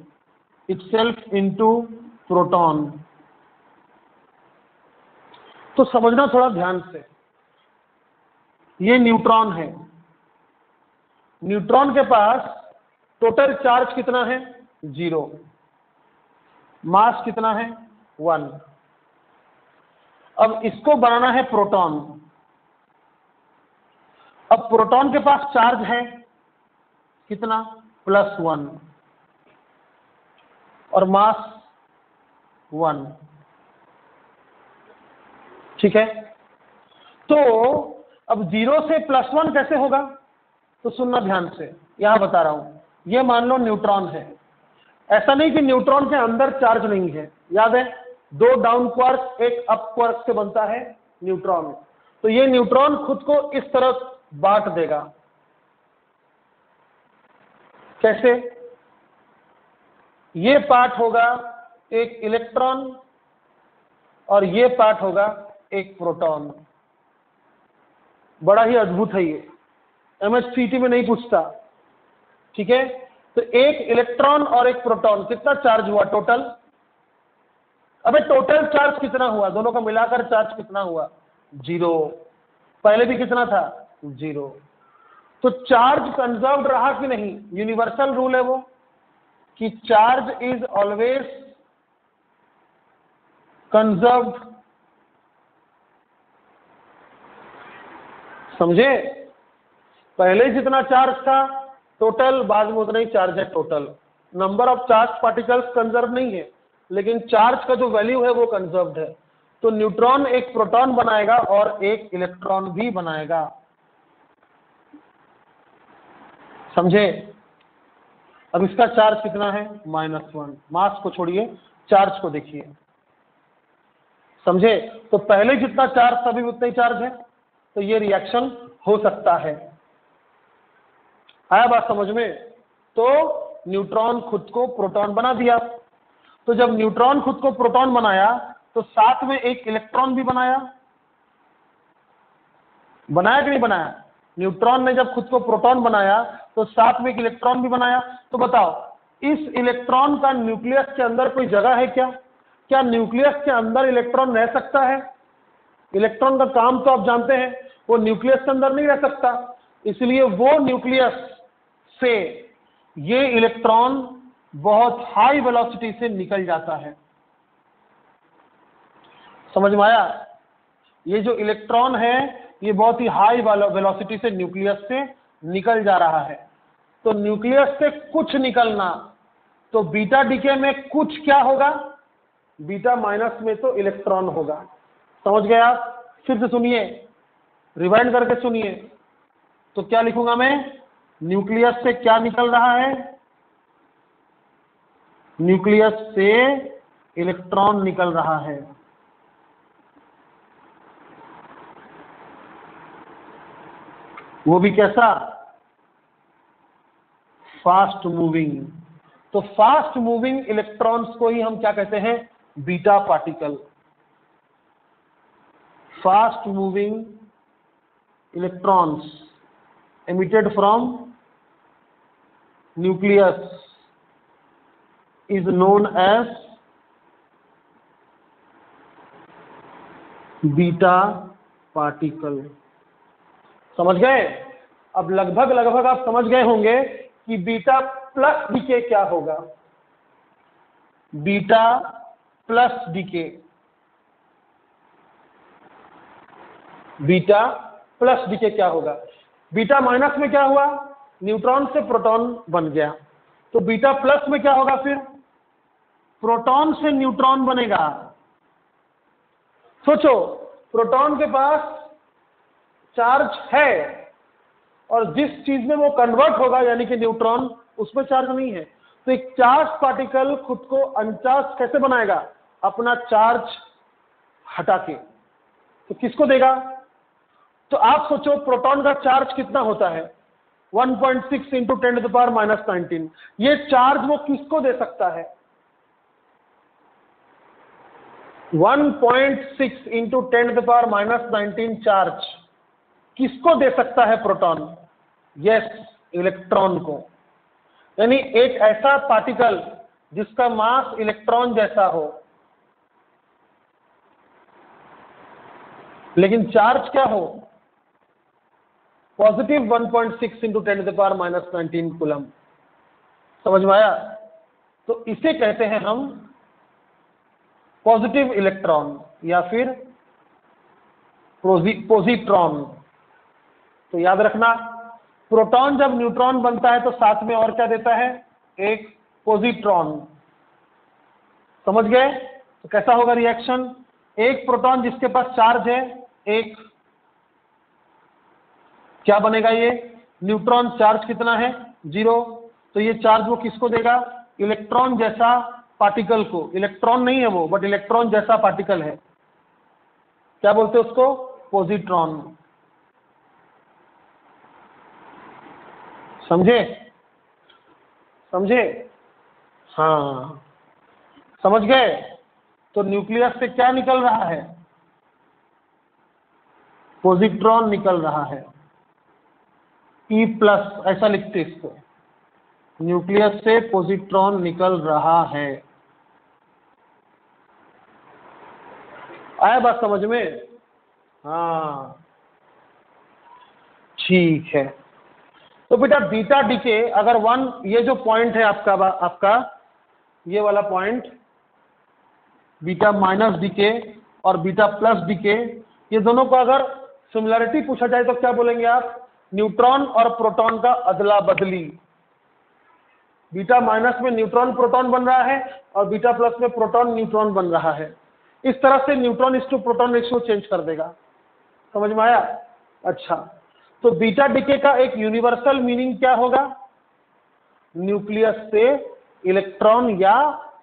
इटसेल्फ इनटू प्रोटॉन। तो समझना थोड़ा ध्यान से, ये न्यूट्रॉन है। न्यूट्रॉन के पास टोटल चार्ज कितना है? 0। मास कितना है? 1। अब इसको बनाना है प्रोटॉन। अब प्रोटॉन के पास चार्ज है कितना? +1 और मास 1। ठीक है, तो अब 0 से +1 कैसे होगा? तो सुनना ध्यान से, यहां बता रहा हूं। ये मान लो न्यूट्रॉन है, ऐसा नहीं कि न्यूट्रॉन के अंदर चार्ज नहीं है। याद है, 2 डाउन क्वार्क 1 अप क्वार्क से बनता है न्यूट्रॉन। तो ये न्यूट्रॉन खुद को इस तरह बांट देगा। कैसे? ये पार्ट होगा एक इलेक्ट्रॉन और ये पार्ट होगा एक प्रोटॉन। बड़ा ही अद्भुत है ये, एमएससीटी में नहीं पूछता, ठीक है, तो एक इलेक्ट्रॉन और एक प्रोटॉन, कितना चार्ज हुआ टोटल? अबे टोटल चार्ज कितना हुआ, दोनों का मिलाकर चार्ज कितना हुआ? 0। पहले भी कितना था? 0। तो चार्ज कंजर्व्ड रहा कि नहीं? यूनिवर्सल रूल है वो कि चार्ज इज ऑलवेज कंजर्व्ड। समझे? पहले जितना चार्ज था टोटल, बाद में उतना ही चार्ज है total. Number of charge particles conserve नहीं है, लेकिन चार्ज का जो वैल्यू है वो कंजर्व्ड है। तो न्यूट्रॉन एक प्रोटॉन बनाएगा और एक इलेक्ट्रॉन भी बनाएगा। समझे? अब इसका चार्ज कितना है? -1। मास को छोड़िए, चार्ज को देखिए। समझे? तो पहले जितना चार्ज था अभी उतना ही चार्ज है, तो ये रिएक्शन हो सकता है। आया बात समझ में? तो न्यूट्रॉन खुद को प्रोटॉन बना दिया। तो जब न्यूट्रॉन खुद को प्रोटॉन बनाया तो साथ में एक इलेक्ट्रॉन भी बनाया कि नहीं बनाया? न्यूट्रॉन ने जब खुद को प्रोटॉन बनाया तो साथ में एक इलेक्ट्रॉन भी बनाया। तो बताओ, इस इलेक्ट्रॉन का न्यूक्लियस के अंदर कोई जगह है क्या? क्या न्यूक्लियस के अंदर इलेक्ट्रॉन रह सकता है? इलेक्ट्रॉन का काम तो आप जानते हैं, वो न्यूक्लियस के अंदर नहीं रह सकता। इसलिए वो न्यूक्लियस से ये इलेक्ट्रॉन बहुत हाई वेलोसिटी से निकल जाता है। समझ में आया? ये जो इलेक्ट्रॉन है ये बहुत ही हाई वेलोसिटी से न्यूक्लियस से निकल जा रहा है। तो न्यूक्लियस से कुछ निकलना, तो बीटा डीके में कुछ क्या होगा? बीटा माइनस में तो इलेक्ट्रॉन होगा। समझ गए आप? फिर से सुनिए, रिवाइंड करके सुनिए। तो क्या लिखूंगा मैं? न्यूक्लियस से क्या निकल रहा है? न्यूक्लियस से इलेक्ट्रॉन निकल रहा है। वो भी कैसा? Fast moving. तो फास्ट मूविंग इलेक्ट्रॉन्स को ही हम क्या कहते हैं? Beta particle. Fast moving electrons emitted from nucleus is known as beta particle. समझ गए? अब लगभग आप समझ गए होंगे कि बीटा प्लस डीके क्या होगा। Beta plus decay, beta plus decay क्या होगा? बीटा माइनस में क्या हुआ? न्यूट्रॉन से प्रोटॉन बन गया। तो बीटा प्लस में क्या होगा? फिर प्रोटॉन से न्यूट्रॉन बनेगा। सोचो, प्रोटॉन के पास चार्ज है और जिस चीज में वो कन्वर्ट होगा यानी कि न्यूट्रॉन, उसमें चार्ज नहीं है। तो एक चार्ज पार्टिकल खुद को अनचार्ज कैसे बनाएगा? अपना चार्ज हटा के। तो किसको देगा? तो आप सोचो, प्रोटॉन का चार्ज कितना होता है? 1.6 इंटू 10⁻⁻19। ये चार्ज वो किसको दे सकता है? 1.6 इंटू 10⁻⁻19 चार्ज किसको दे सकता है प्रोटॉन? यस, इलेक्ट्रॉन को। यानी एक ऐसा पार्टिकल जिसका मास इलेक्ट्रॉन जैसा हो, लेकिन चार्ज क्या हो? Positive 1.6 into 10⁻⁻19 coulomb. समझ में आया? तो इसे कहते हैं हम पॉजिटिव इलेक्ट्रॉन या फिर पोजिट्रॉन। तो याद रखना, प्रोटॉन जब न्यूट्रॉन बनता है तो साथ में और क्या देता है? एक पोजिट्रॉन। समझ गए? तो कैसा होगा रिएक्शन? एक प्रोटॉन जिसके पास चार्ज है, एक क्या बनेगा? ये न्यूट्रॉन चार्ज कितना है? 0। तो ये चार्ज वो किसको देगा? इलेक्ट्रॉन जैसा पार्टिकल को। इलेक्ट्रॉन नहीं है वो, बट इलेक्ट्रॉन जैसा पार्टिकल है। क्या बोलते हैं उसको? पोजिट्रॉन। समझे? समझे? हाँ, समझ गए? तो न्यूक्लियस से क्या निकल रहा है? पोजिट्रॉन निकल रहा है। E+, ऐसा लिखते इसको। न्यूक्लियस से पॉजिट्रॉन निकल रहा है। आया बात समझ में? हाँ ठीक है। तो बेटा बीटा डीके अगर 1, ये जो पॉइंट है आपका ये वाला पॉइंट बीटा माइनस डीके और बीटा प्लस डीके, ये दोनों को अगर सिमिलरिटी पूछा जाए तो क्या बोलेंगे आप? न्यूट्रॉन और प्रोटॉन का अदला बदली। बीटा माइनस में न्यूट्रॉन प्रोटॉन बन रहा है और बीटा प्लस में प्रोटॉन न्यूट्रॉन बन रहा है। इस तरह से न्यूट्रॉन इस टू प्रोटॉन रेशियो चेंज कर देगा। समझ में आया? अच्छा, तो बीटा डीके का एक यूनिवर्सल मीनिंग क्या होगा? न्यूक्लियस से इलेक्ट्रॉन या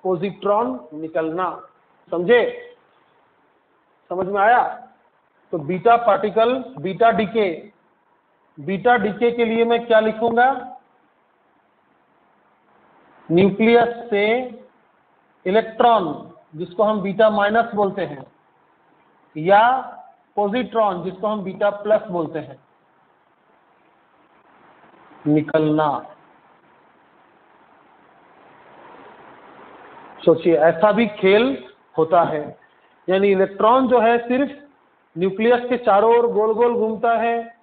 पॉजिट्रॉन निकलना। समझे? समझ में आया? तो बीटा पार्टिकल बीटा डीके के लिए मैं क्या लिखूंगा? न्यूक्लियस से इलेक्ट्रॉन जिसको हम बीटा माइनस बोलते हैं या पॉजिट्रॉन जिसको हम बीटा प्लस बोलते हैं निकलना। सोचिए ऐसा भी खेल होता है, यानी इलेक्ट्रॉन जो है सिर्फ न्यूक्लियस के चारों ओर गोल गोल घूमता है,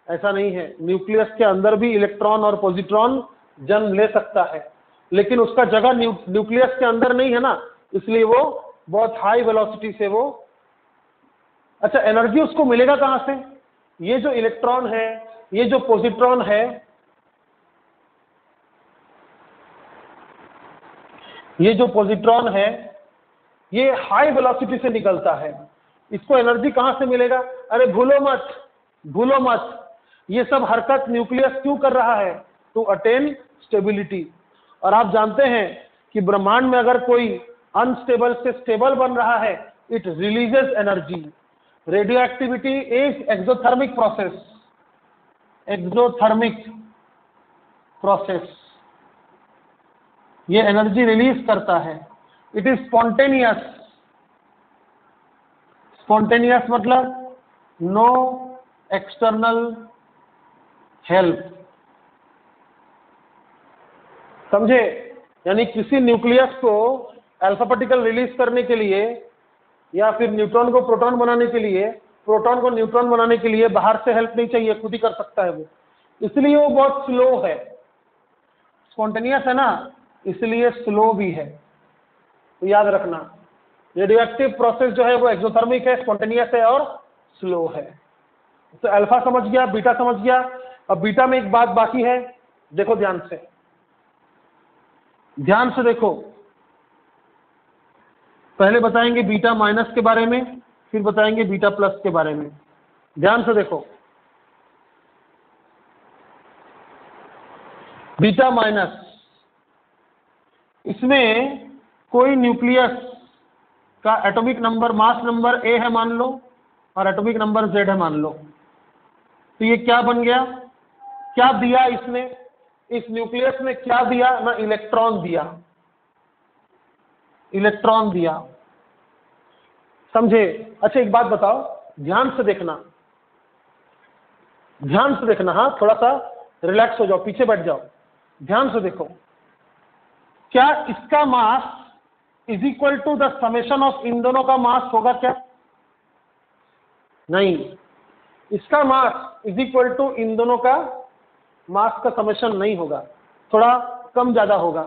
ऐसा नहीं है। न्यूक्लियस के अंदर भी इलेक्ट्रॉन और पॉजिट्रॉन जन्म ले सकता है, लेकिन उसका जगह न्यूक्लियस के अंदर नहीं है ना, इसलिए वो बहुत हाई वेलोसिटी से वो, अच्छा एनर्जी उसको मिलेगा कहां से? ये जो इलेक्ट्रॉन है, ये जो पॉजिट्रॉन है, ये जो पॉजिट्रॉन है ये हाई वेलोसिटी से निकलता है, इसको एनर्जी कहां से मिलेगा? अरे भूलो मत, ये सब हरकत न्यूक्लियस क्यों कर रहा है? To attain stability. और आप जानते हैं कि ब्रह्मांड में अगर कोई अनस्टेबल से स्टेबल बन रहा है, it releases energy. Radio activity is exothermic process, ये एनर्जी रिलीज करता है। इट इज स्पॉन्टेनियस मतलब नो एक्सटर्नल हेल्प। समझे? यानी किसी न्यूक्लियस को अल्फा पार्टिकल रिलीज करने के लिए या फिर न्यूट्रॉन को प्रोटॉन बनाने के लिए, प्रोटॉन को न्यूट्रॉन बनाने के लिए बाहर से हेल्प नहीं चाहिए, खुद ही कर सकता है वो, इसलिए वो बहुत स्लो है। स्पॉन्टेनियस है ना, इसलिए स्लो भी है। तो याद रखना रेडियो एक्टिव प्रोसेस जो है वो एक्सोथर्मिक है, स्पॉन्टेनियस है और स्लो है। तो अल्फा समझ गया, बीटा समझ गया। अब बीटा में एक बात बाकी है, देखो ध्यान से देखो। पहले बताएंगे बीटा माइनस के बारे में, फिर बताएंगे बीटा प्लस के बारे में। ध्यान से देखो, बीटा माइनस, इसमें कोई न्यूक्लियस का atomic number, mass number A है मान लो, और एटॉमिक नंबर Z है मान लो। तो ये क्या बन गया? क्या दिया इसने? इस न्यूक्लियस में क्या दिया ना? इलेक्ट्रॉन दिया। समझे? अच्छा एक बात बताओ, ध्यान से देखना, हाँ, थोड़ा सा रिलैक्स हो जाओ, पीछे बैठ जाओ, ध्यान से देखो। क्या इसका mass is equal to the summation of इन दोनों का मास होगा क्या? नहीं, इसका मास इज इक्वल टू इन दोनों का मास का समेशन नहीं होगा, थोड़ा कम ज्यादा होगा।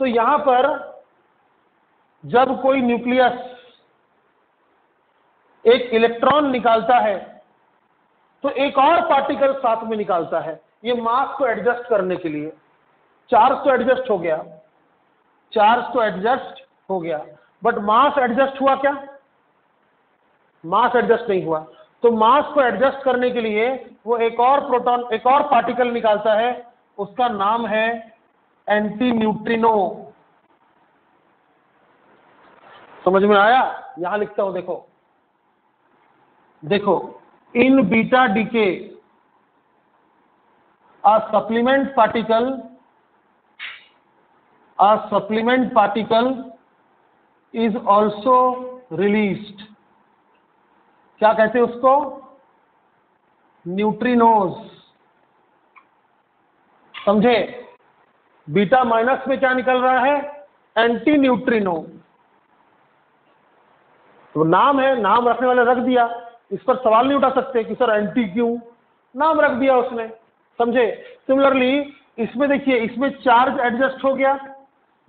तो यहां पर जब कोई न्यूक्लियस एक इलेक्ट्रॉन निकालता है तो एक और पार्टिकल साथ में निकालता है, ये मास को एडजस्ट करने के लिए। चार्ज तो एडजस्ट हो गया, बट मास एडजस्ट हुआ क्या? मास एडजस्ट नहीं हुआ। तो मास को एडजस्ट करने के लिए वो एक और पार्टिकल निकालता है, उसका नाम है एंटी न्यूट्रिनो। समझ में आया? यहां लिखता हूं, देखो इन beta decay a supplement particle is also released। क्या कहते हैं उसको? न्यूट्रिनोज। समझे? बीटा माइनस में क्या निकल रहा है, एंटी न्यूट्रिनो। तो नाम है, नाम रखने वाले रख दिया, इस पर सवाल नहीं उठा सकते कि सर एंटी क्यों, नाम रख दिया उसने, समझे। सिमिलरली इसमें देखिए, इसमें चार्ज एडजस्ट हो गया,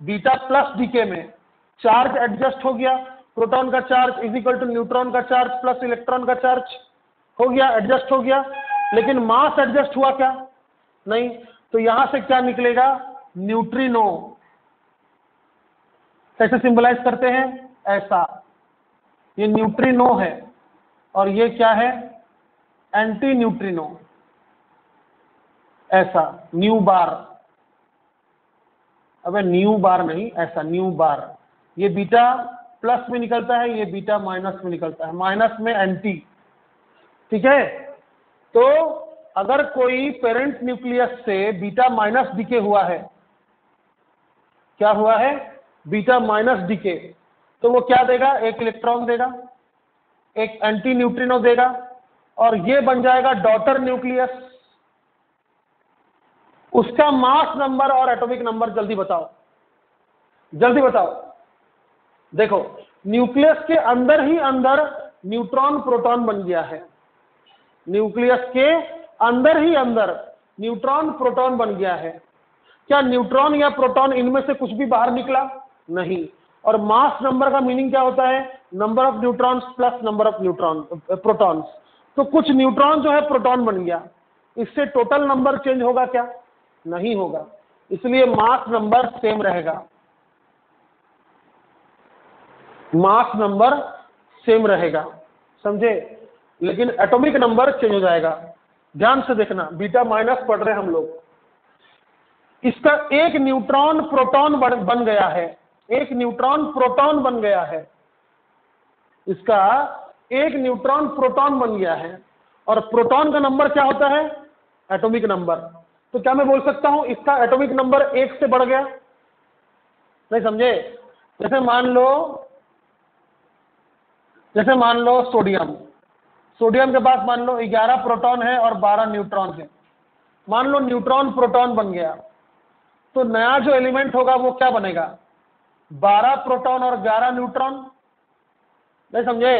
बीटा प्लस डीके में चार्ज एडजस्ट हो गया, प्रोटॉन का charge is equal to neutron का चार्ज प्लस इलेक्ट्रॉन का चार्ज हो गया, एडजस्ट हो गया, लेकिन मास एडजस्ट हुआ क्या, नहीं। तो यहां से क्या निकलेगा, न्यूट्रिनो। कैसे सिंबलाइज करते हैं, ऐसा, ये न्यूट्रिनो है और ये क्या है, एंटी न्यूट्रिनो, ऐसा न्यू बार। अबे न्यू बार नहीं, ऐसा न्यू बार। ये बीटा प्लस में निकलता है, ये बीटा माइनस में निकलता है, माइनस में एंटी, ठीक है। तो अगर कोई पेरेंट न्यूक्लियस से बीटा माइनस डीके हुआ है, क्या हुआ है, बीटा माइनस डीके, तो वो क्या देगा, एक इलेक्ट्रॉन देगा, एक एंटी न्यूट्रिनो देगा, और ये बन जाएगा डॉटर न्यूक्लियस। उसका मास नंबर और एटॉमिक नंबर जल्दी बताओ, जल्दी बताओ। देखो, न्यूक्लियस के अंदर ही अंदर न्यूट्रॉन प्रोटॉन बन गया है, न्यूक्लियस के अंदर ही अंदर न्यूट्रॉन प्रोटॉन बन गया है। क्या न्यूट्रॉन या प्रोटॉन इनमें से कुछ भी बाहर निकला, नहीं। और मास नंबर का मीनिंग क्या होता है, number of neutrons plus number of protons. तो कुछ न्यूट्रॉन जो है प्रोटॉन बन गया, इससे टोटल नंबर चेंज होगा क्या, नहीं होगा, इसलिए मास नंबर सेम रहेगा, मास नंबर सेम रहेगा, समझे। लेकिन एटॉमिक नंबर चेंज हो जाएगा। ध्यान से देखना, बीटा माइनस पढ़ रहे हैं हम लोग, इसका एक न्यूट्रॉन प्रोटॉन बन गया है, एक न्यूट्रॉन प्रोटॉन बन गया है, इसका एक न्यूट्रॉन प्रोटॉन बन गया है। और प्रोटॉन का नंबर क्या होता है, एटॉमिक नंबर। तो क्या मैं बोल सकता हूं इसका एटॉमिक नंबर 1 से बढ़ गया, नहीं समझे। जैसे मान लो सोडियम, सोडियम के पास मान लो 11 प्रोटॉन है और 12 न्यूट्रॉन है। मान लो न्यूट्रॉन प्रोटॉन बन गया, तो नया जो एलिमेंट होगा वो क्या बनेगा, 12 प्रोटॉन और 11 न्यूट्रॉन, नहीं समझे।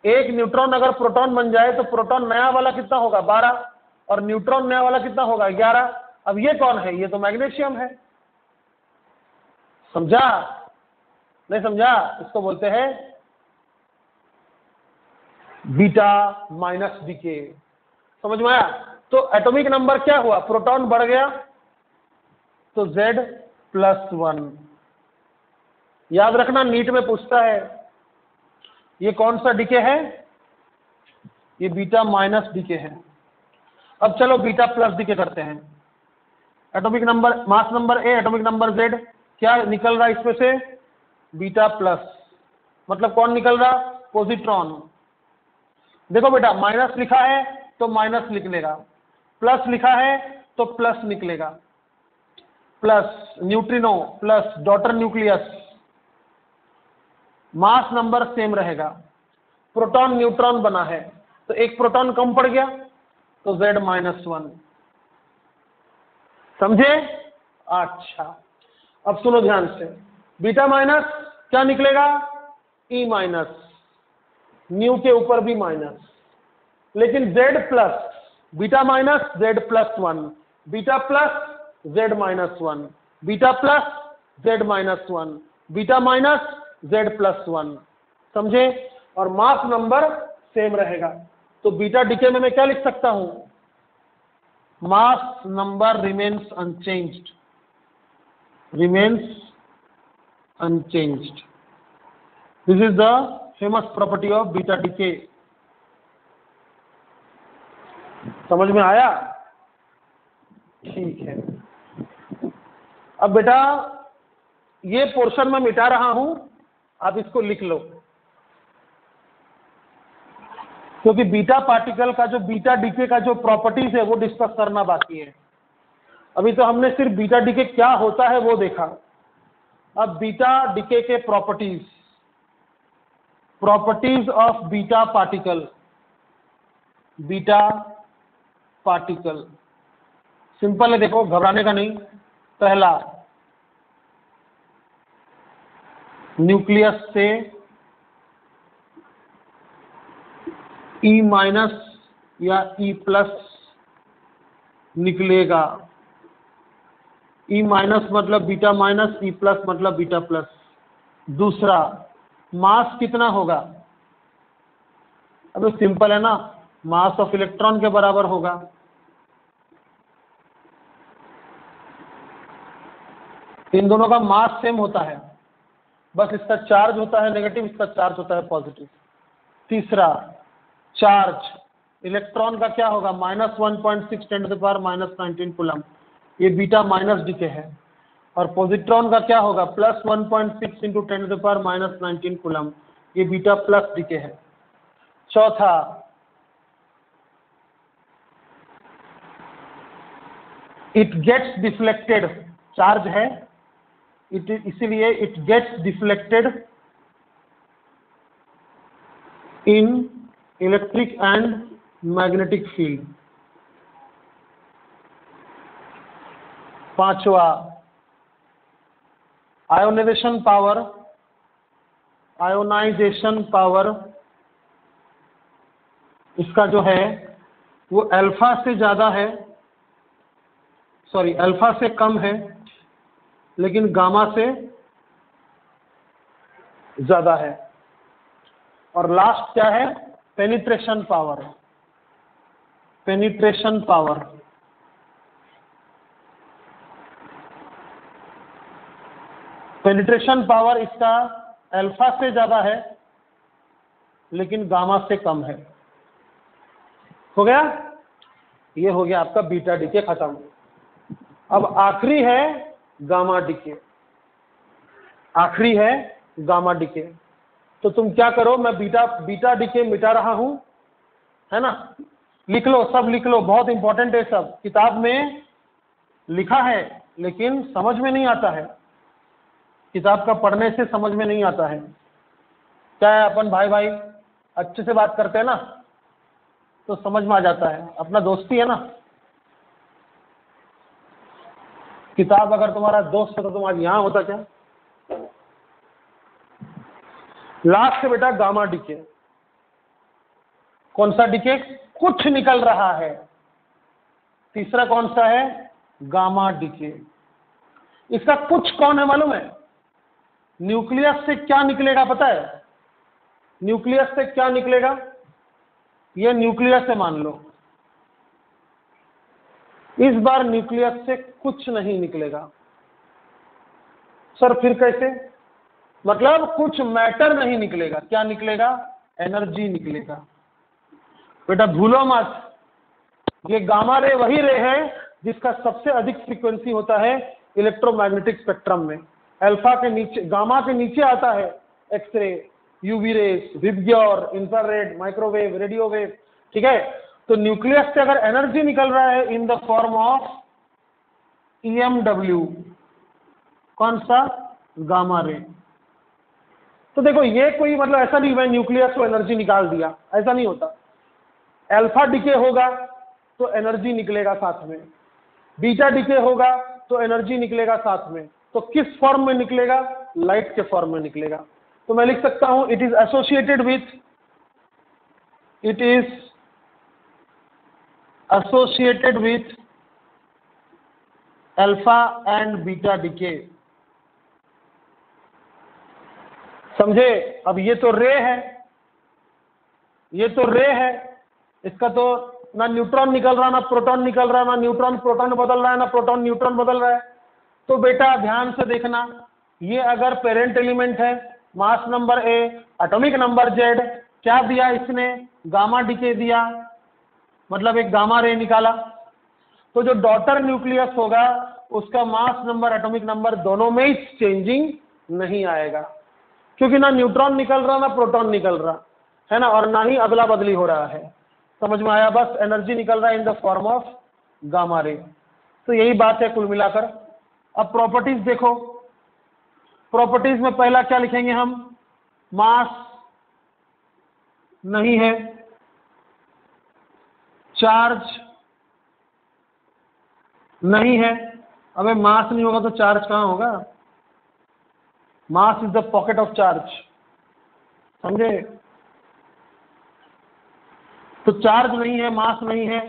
एक न्यूट्रॉन अगर प्रोटॉन बन जाए तो प्रोटॉन नया वाला कितना होगा, 12, और न्यूट्रॉन नया वाला कितना होगा, 11। अब ये कौन है, ये तो मैग्नीशियम है, समझा, नहीं समझा। इसको बोलते हैं बीटा माइनस डीके, समझ में आया। तो एटॉमिक नंबर क्या हुआ, प्रोटॉन बढ़ गया तो Z+1। याद रखना, नीट में पूछता है ये कौन सा डीके है, ये बीटा माइनस डीके है। अब चलो बीटा प्लस डीके करते हैं। Atomic number, mass number A, atomic number Z, क्या निकल रहा है इसमें से, बीटा प्लस, मतलब कौन निकल रहा, पॉजिट्रॉन। देखो बेटा, माइनस लिखा है तो माइनस निकलेगा, प्लस लिखा है तो प्लस निकलेगा, plus neutrino plus daughter nucleus, mass number same रहेगा। प्रोटॉन न्यूट्रॉन बना है तो एक प्रोटॉन कम पड़ गया तो Z-1, समझे। अच्छा, अब सुनो ध्यान से, बीटा माइनस क्या निकलेगा, E माइनस, न्यू के ऊपर भी माइनस, लेकिन Z plus, beta minus Z+1, beta plus Z-1, beta plus Z-1, beta minus Z+1, समझे। और मास नंबर सेम रहेगा। तो बीटा डीके में मैं क्या लिख सकता हूं, mass number remains unchanged, remains unchanged. This is the famous property of beta decay. समझ में आया, ठीक है। अब बेटा ये पोर्शन मैं मिटा रहा हूं, आप इसको लिख लो, क्योंकि बीटा पार्टिकल का जो बीटा डीके का जो प्रॉपर्टीज है वो डिस्कस करना बाकी है। अभी तो हमने सिर्फ बीटा डीके क्या होता है वो देखा, अब बीटा डीके के properties of beta particle, beta particle simple है, देखो घबराने का नहीं। पहला, न्यूक्लियस से E माइनस या E प्लस निकलेगा। E माइनस मतलब बीटा माइनस, E प्लस मतलब बीटा प्लस। दूसरा, मास कितना होगा? अब सिंपल है ना, मास ऑफ इलेक्ट्रॉन के बराबर होगा। इन दोनों का मास सेम होता है, बस इसका चार्ज होता है नेगेटिव, इसका चार्ज होता है पॉजिटिव। तीसरा, चार्ज इलेक्ट्रॉन का क्या होगा? -1.6 × 10⁻⁻19 कूलम, ये बीटा माइनस डीके है। और पॉजिट्रॉन का क्या होगा? +1.6 × 10⁻⁻19 कूलम, ये बीटा प्लस डीके है। चौथा, इट गेट्स डिफ्लेक्टेड, चार्ज है इसीलिए it gets deflected in electric and magnetic field. पांचवा, आयोनाइजेशन पावर इसका जो है वो अल्फा से ज्यादा है, अल्फा से कम है, लेकिन गामा से ज्यादा है। और लास्ट क्या है? Penetration power. पेनिट्रेशन पावर इसका अल्फा से ज्यादा है, लेकिन गामा से कम है। हो गया? ये हो गया आपका बीटा डीके खत्म। अब आखिरी है गामा डीके। तो तुम क्या करो, मैं बीटा डीके मिटा रहा हूं, है ना? लिख लो, सब लिख लो, बहुत इंपॉर्टेंट है सब। किताब में लिखा है लेकिन समझ में नहीं आता है, किताब का पढ़ने से समझ में नहीं आता है। क्या है, अपन भाई अच्छे से बात करते हैं ना, तो समझ में आ जाता है, अपना दोस्ती है ना। किताब अगर तुम्हारा दोस्त है तो तुम आज यहां होता क्या? लास्ट है बेटा गामा डीके। कौन सा डीके? कुछ निकल रहा है। तीसरा कौन सा है? Gamma decay. इसका कुछ कौन है मालूम है? न्यूक्लियस से क्या निकलेगा पता है? न्यूक्लियस से क्या निकलेगा? ये न्यूक्लियस है मान लो, इस बार न्यूक्लियस से कुछ नहीं निकलेगा। सर फिर कैसे? मतलब कुछ मैटर नहीं निकलेगा। क्या निकलेगा? एनर्जी निकलेगा। बेटा भूलो मत, ये गामा रे वही रे है जिसका सबसे अधिक फ्रीक्वेंसी होता है इलेक्ट्रोमैग्नेटिक स्पेक्ट्रम में। अल्फा के नीचे, गामा के नीचे आता है x ray, UV rays, VIBGYOR, infrared, microwave, radio wave. ठीक है, तो न्यूक्लियस से अगर एनर्जी निकल रहा है in the form of EMW, कौन सा? Gamma ray. तो देखो ये कोई मतलब ऐसा नहीं मैं न्यूक्लियस को एनर्जी निकाल दिया, ऐसा नहीं होता। अल्फा डीके होगा तो एनर्जी निकलेगा साथ में, बीटा डीके होगा तो एनर्जी निकलेगा साथ में। तो किस फॉर्म में निकलेगा? लाइट के फॉर्म में निकलेगा। तो मैं लिख सकता हूं it is associated with alpha and beta decay. समझे? अब ये तो रे है, इसका तो ना न्यूट्रॉन निकल रहा, ना प्रोटॉन निकल रहा, ना न्यूट्रॉन प्रोटॉन बदल रहा है, ना प्रोटॉन न्यूट्रॉन बदल रहा है। तो बेटा ध्यान से देखना, ये अगर पेरेंट एलिमेंट है, mass number A, atomic number Z, क्या दिया इसने? गामा डीके दिया, मतलब एक गामा रे निकाला। तो जो डॉटर न्यूक्लियस होगा उसका मास नंबर, एटॉमिक नंबर दोनों में ही चेंजिंग नहीं आएगा, क्योंकि ना न्यूट्रॉन निकल रहा ना प्रोटॉन निकल रहा है ना, और ना ही अदला बदली हो रहा है। समझ में आया? बस एनर्जी निकल रहा है in the form of gamma ray. तो यही बात है कुल मिलाकर। अब प्रॉपर्टीज देखो, प्रॉपर्टीज में पहला क्या लिखेंगे हम? मास नहीं है, चार्ज नहीं है, अबे मास नहीं होगा तो चार्ज कहाँ होगा? Mass is the pocket of charge, समझे? तो चार्ज नहीं है, मास नहीं है,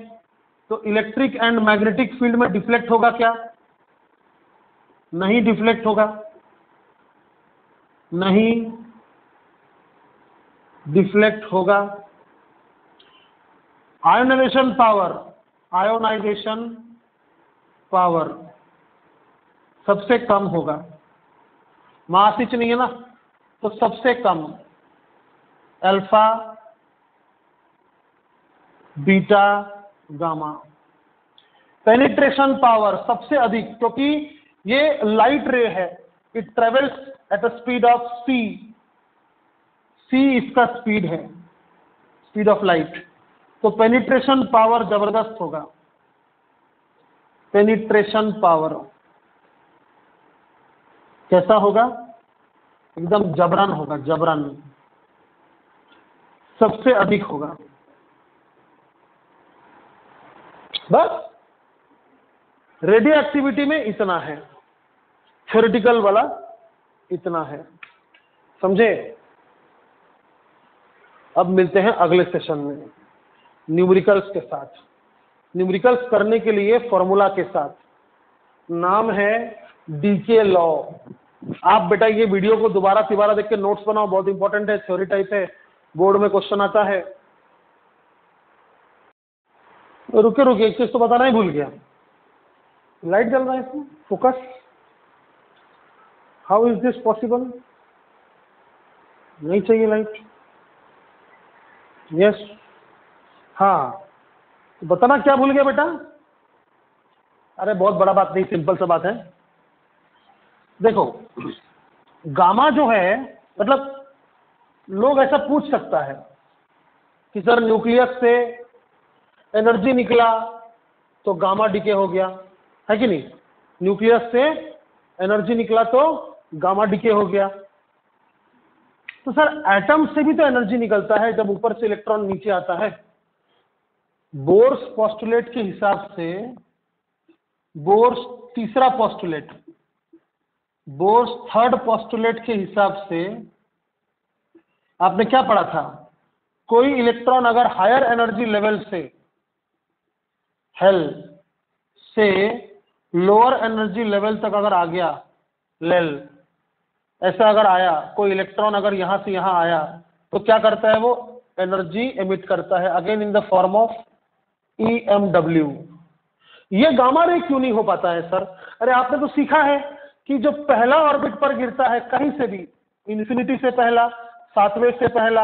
तो इलेक्ट्रिक एंड मैग्नेटिक फील्ड में डिफ्लेक्ट होगा क्या? नहीं डिफ्लेक्ट होगा, नहीं डिफ्लेक्ट होगा। आयोनाइजेशन पावर, आयोनाइजेशन पावर सबसे कम होगा, मास ही नहीं है ना, तो सबसे कम alpha beta gamma. Penetration power सबसे अधिक, क्योंकि ये लाइट रे है, it travels at a speed of c, c इसका स्पीड है, स्पीड ऑफ लाइट, तो पेनिट्रेशन पावर जबरदस्त होगा। पेनिट्रेशन पावर कैसा होगा? एकदम जबरन होगा, जबरन, सबसे अधिक होगा। बस रेडियो एक्टिविटी में इतना है, थ्योरेटिकल वाला इतना है, समझे? अब मिलते हैं अगले सेशन में न्यूमेरिकल्स के साथ, न्यूमेरिकल्स करने के लिए फॉर्मूला के साथ, नाम है डीके लॉ। आप बेटा ये वीडियो को दोबारा तिबारा देख के नोट्स बनाओ, बहुत इंपॉर्टेंट है, थ्योरी टाइप है, बोर्ड में क्वेश्चन आता है। रुके रुके, एक चीज तो बताना ही भूल गया, लाइट जल रहा है इसमें, focus, how is this possible? नहीं चाहिए लाइट, यस, हाँ, तो बताना क्या भूल गया बेटा? अरे बहुत बड़ा बात नहीं, सिंपल सा बात है। देखो गामा जो है, मतलब लोग ऐसा पूछ सकता है कि सर न्यूक्लियस से एनर्जी निकला तो गामा डीके हो गया, है कि नहीं? न्यूक्लियस से एनर्जी निकला तो गामा डीके हो गया। तो सर एटम से भी तो एनर्जी निकलता है जब ऊपर से इलेक्ट्रॉन नीचे आता है। बोर्स पोस्टुलेट के हिसाब से, बोर्स तीसरा पोस्टुलेट, बोर्स थर्ड पोस्टुलेट के हिसाब से आपने क्या पढ़ा था? कोई इलेक्ट्रॉन अगर हायर एनर्जी लेवल से, हेल से लोअर एनर्जी लेवल तक अगर आ गया, लेल ऐसा अगर आया, कोई इलेक्ट्रॉन अगर यहां से यहां आया, तो क्या करता है? वो एनर्जी एमिट करता है, again in the form of EMW। ये गामा रे क्यों नहीं हो पाता है सर? अरे आपने तो सीखा है कि जो पहला ऑर्बिट पर गिरता है कहीं से भी, इन्फिनिटी से पहला, सातवें से पहला,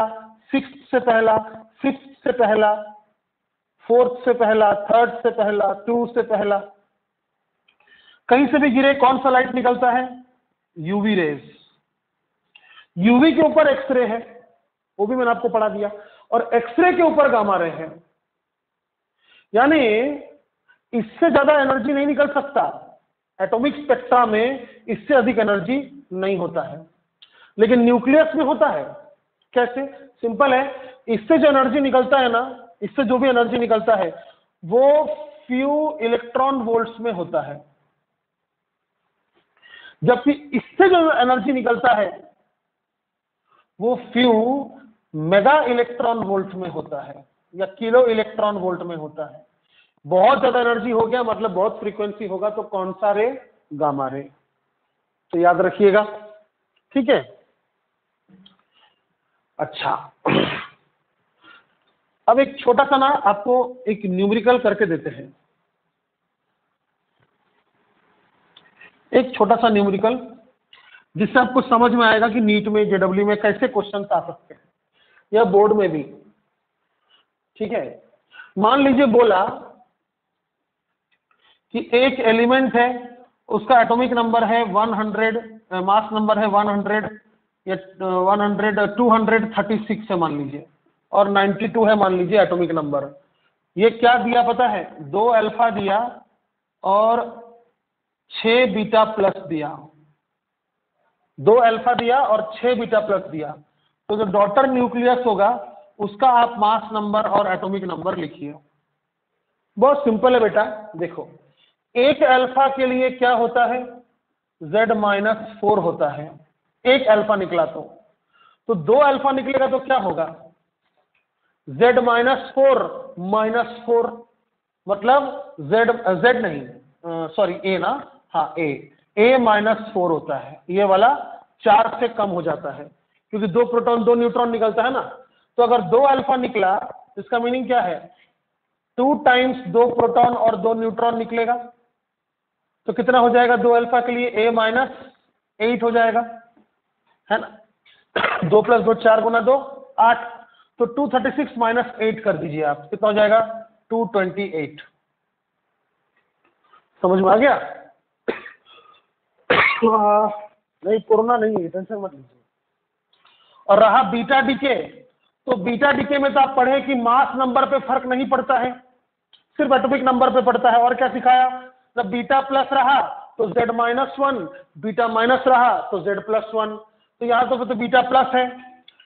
सिक्स्थ से पहला, फिफ्थ से पहला, फोर्थ से पहला, थर्ड से पहला, टू से पहला, कहीं से भी गिरे, कौन सा लाइट निकलता है? UV rays. यूवी के ऊपर एक्सरे है, वो भी मैंने आपको पढ़ा दिया, और एक्सरे के ऊपर गामा रे है, यानी इससे ज्यादा एनर्जी नहीं निकल सकता। एटॉमिक स्पेक्ट्रा में इससे अधिक एनर्जी नहीं होता है, लेकिन न्यूक्लियस में होता है। कैसे? सिंपल है, इससे जो एनर्जी निकलता है ना, इससे जो भी एनर्जी निकलता है वो फ्यू इलेक्ट्रॉन वोल्ट्स में होता है, जबकि इससे जो एनर्जी निकलता है वो फ्यू मेगा इलेक्ट्रॉन वोल्ट में होता है, या किलो इलेक्ट्रॉन वोल्ट में होता है। बहुत ज्यादा एनर्जी हो गया मतलब बहुत फ्रीक्वेंसी होगा, तो कौन सा रे? Gamma ray. तो याद रखिएगा, ठीक है? अच्छा, अब एक छोटा सा ना आपको एक न्यूमेरिकल करके देते हैं, एक छोटा सा न्यूमेरिकल, जिससे आपको समझ में आएगा कि नीट में, जेडब्ल्यू में कैसे क्वेश्चन आ सकते हैं, या बोर्ड में भी, ठीक है? मान लीजिए बोला कि एक एलिमेंट है, उसका एटॉमिक नंबर है 100, मास नंबर है 100 या 100, 236 है मान लीजिए, और 92 है मान लीजिए एटॉमिक नंबर। ये क्या दिया पता है? 2 अल्फा दिया और 6 बीटा प्लस दिया, 2 अल्फा दिया और 6 बीटा प्लस दिया। तो जो डॉटर न्यूक्लियस होगा उसका आप मास नंबर और एटॉमिक नंबर लिखिए। बहुत सिंपल है बेटा, देखो एक अल्फा के लिए क्या होता है, z-4 होता है, एक अल्फा निकला तो 2 अल्फा निकलेगा तो क्या होगा, z-4 -4, मतलब z नहीं सॉरी a ना, हाँ a -4 होता है, ये वाला 4 से कम हो जाता है क्योंकि 2 प्रोटॉन 2 न्यूट्रॉन निकलता है ना। तो अगर 2 अल्फा निकला इसका मीनिंग क्या है, 2 टाइम्स 2 प्रोटॉन और 2 न्यूट्रॉन निकलेगा, तो कितना हो जाएगा 2 अल्फा के लिए, a-8 हो जाएगा, है ना। 2 + 2 4 × 2 8, तो 236 - 8 कर दीजिए आप, कितना हो जाएगा 228। समझ में आ गया। नहीं कोरोना नहीं है, टेंशन मत लीजिए। और रहा बीटा डीके, तो बीटा डीके में तो आप पढ़े कि मास नंबर पे फर्क नहीं पड़ता है, सिर्फ एटॉमिक नंबर पे पड़ता है। और क्या सिखाया, जब बीटा प्लस रहा तो z-1, बीटा माइनस रहा तो z+1, तो यहां तो बीटा प्लस है,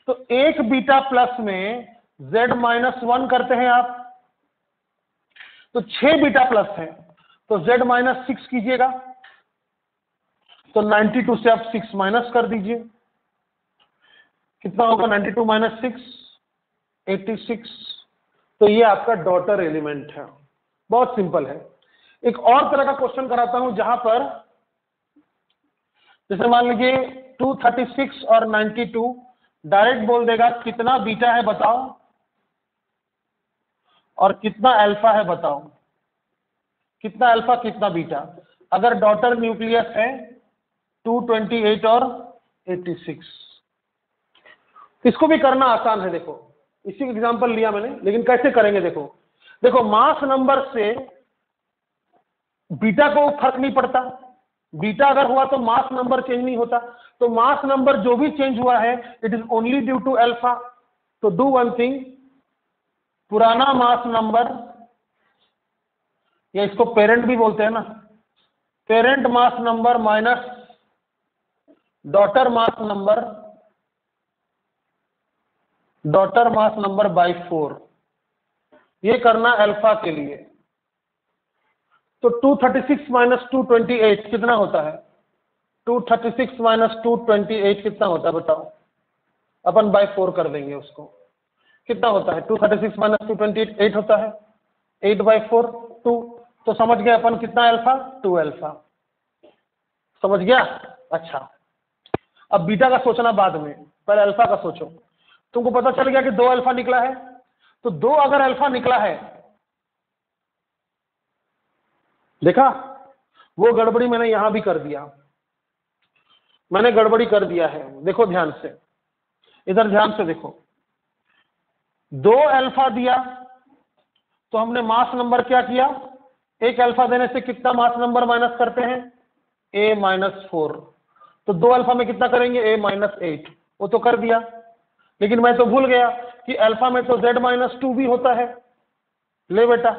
तो एक बीटा प्लस में z-1 करते हैं आप, तो 6 बीटा प्लस है तो z-6 कीजिएगा, तो 92 से आप 6 माइनस कर दीजिए, कितना होगा 92 - 6 86। तो ये आपका डॉटर एलिमेंट है, बहुत सिंपल है। एक और तरह का क्वेश्चन कराता हूं जहां पर जैसे मान लीजिए 236 और 92, डायरेक्ट बोल देगा कितना बीटा है बताओ और कितना अल्फा है बताओ, कितना अल्फा कितना बीटा। अगर डॉटर न्यूक्लियस है 228 और 86, इसको भी करना आसान है। देखो इसी एग्जांपल लिया मैंने, लेकिन कैसे करेंगे देखो, देखो मास नंबर से बीटा को फर्क नहीं पड़ता, बीटा अगर हुआ तो मास नंबर चेंज नहीं होता, तो मास नंबर जो भी चेंज हुआ है it is only due to alpha. तो डू वन थिंग, पुराना मास नंबर, या इसको पेरेंट भी बोलते हैं ना, parent mass number minus daughter mass number, daughter mass number by 4, ये करना अल्फा के लिए। तो 236 - 228 कितना होता है, 236 - 228 कितना होता है बताओ, अपन बाई 4 कर देंगे उसको, कितना होता है 236 - 228 8 होता है, 8/4 2, तो समझ गए अपन कितना अल्फा, 2 अल्फा, समझ गया। अच्छा अब बीटा का सोचना बाद में, पहले अल्फा का सोचो। तुमको पता चल गया कि 2 अल्फा निकला है, तो 2 अगर अल्फा निकला है, देखा वो गड़बड़ी मैंने यहां भी कर दिया, मैंने गड़बड़ी कर दिया है, देखो ध्यान से, इधर ध्यान से देखो, 2 अल्फा दिया तो हमने मास नंबर क्या किया, एक अल्फा देने से कितना मास नंबर माइनस करते हैं, a-4, तो 2 अल्फा में कितना करेंगे a-8, वो तो कर दिया। लेकिन मैं तो भूल गया कि अल्फा में तो z-2 भी होता है, ले बेटा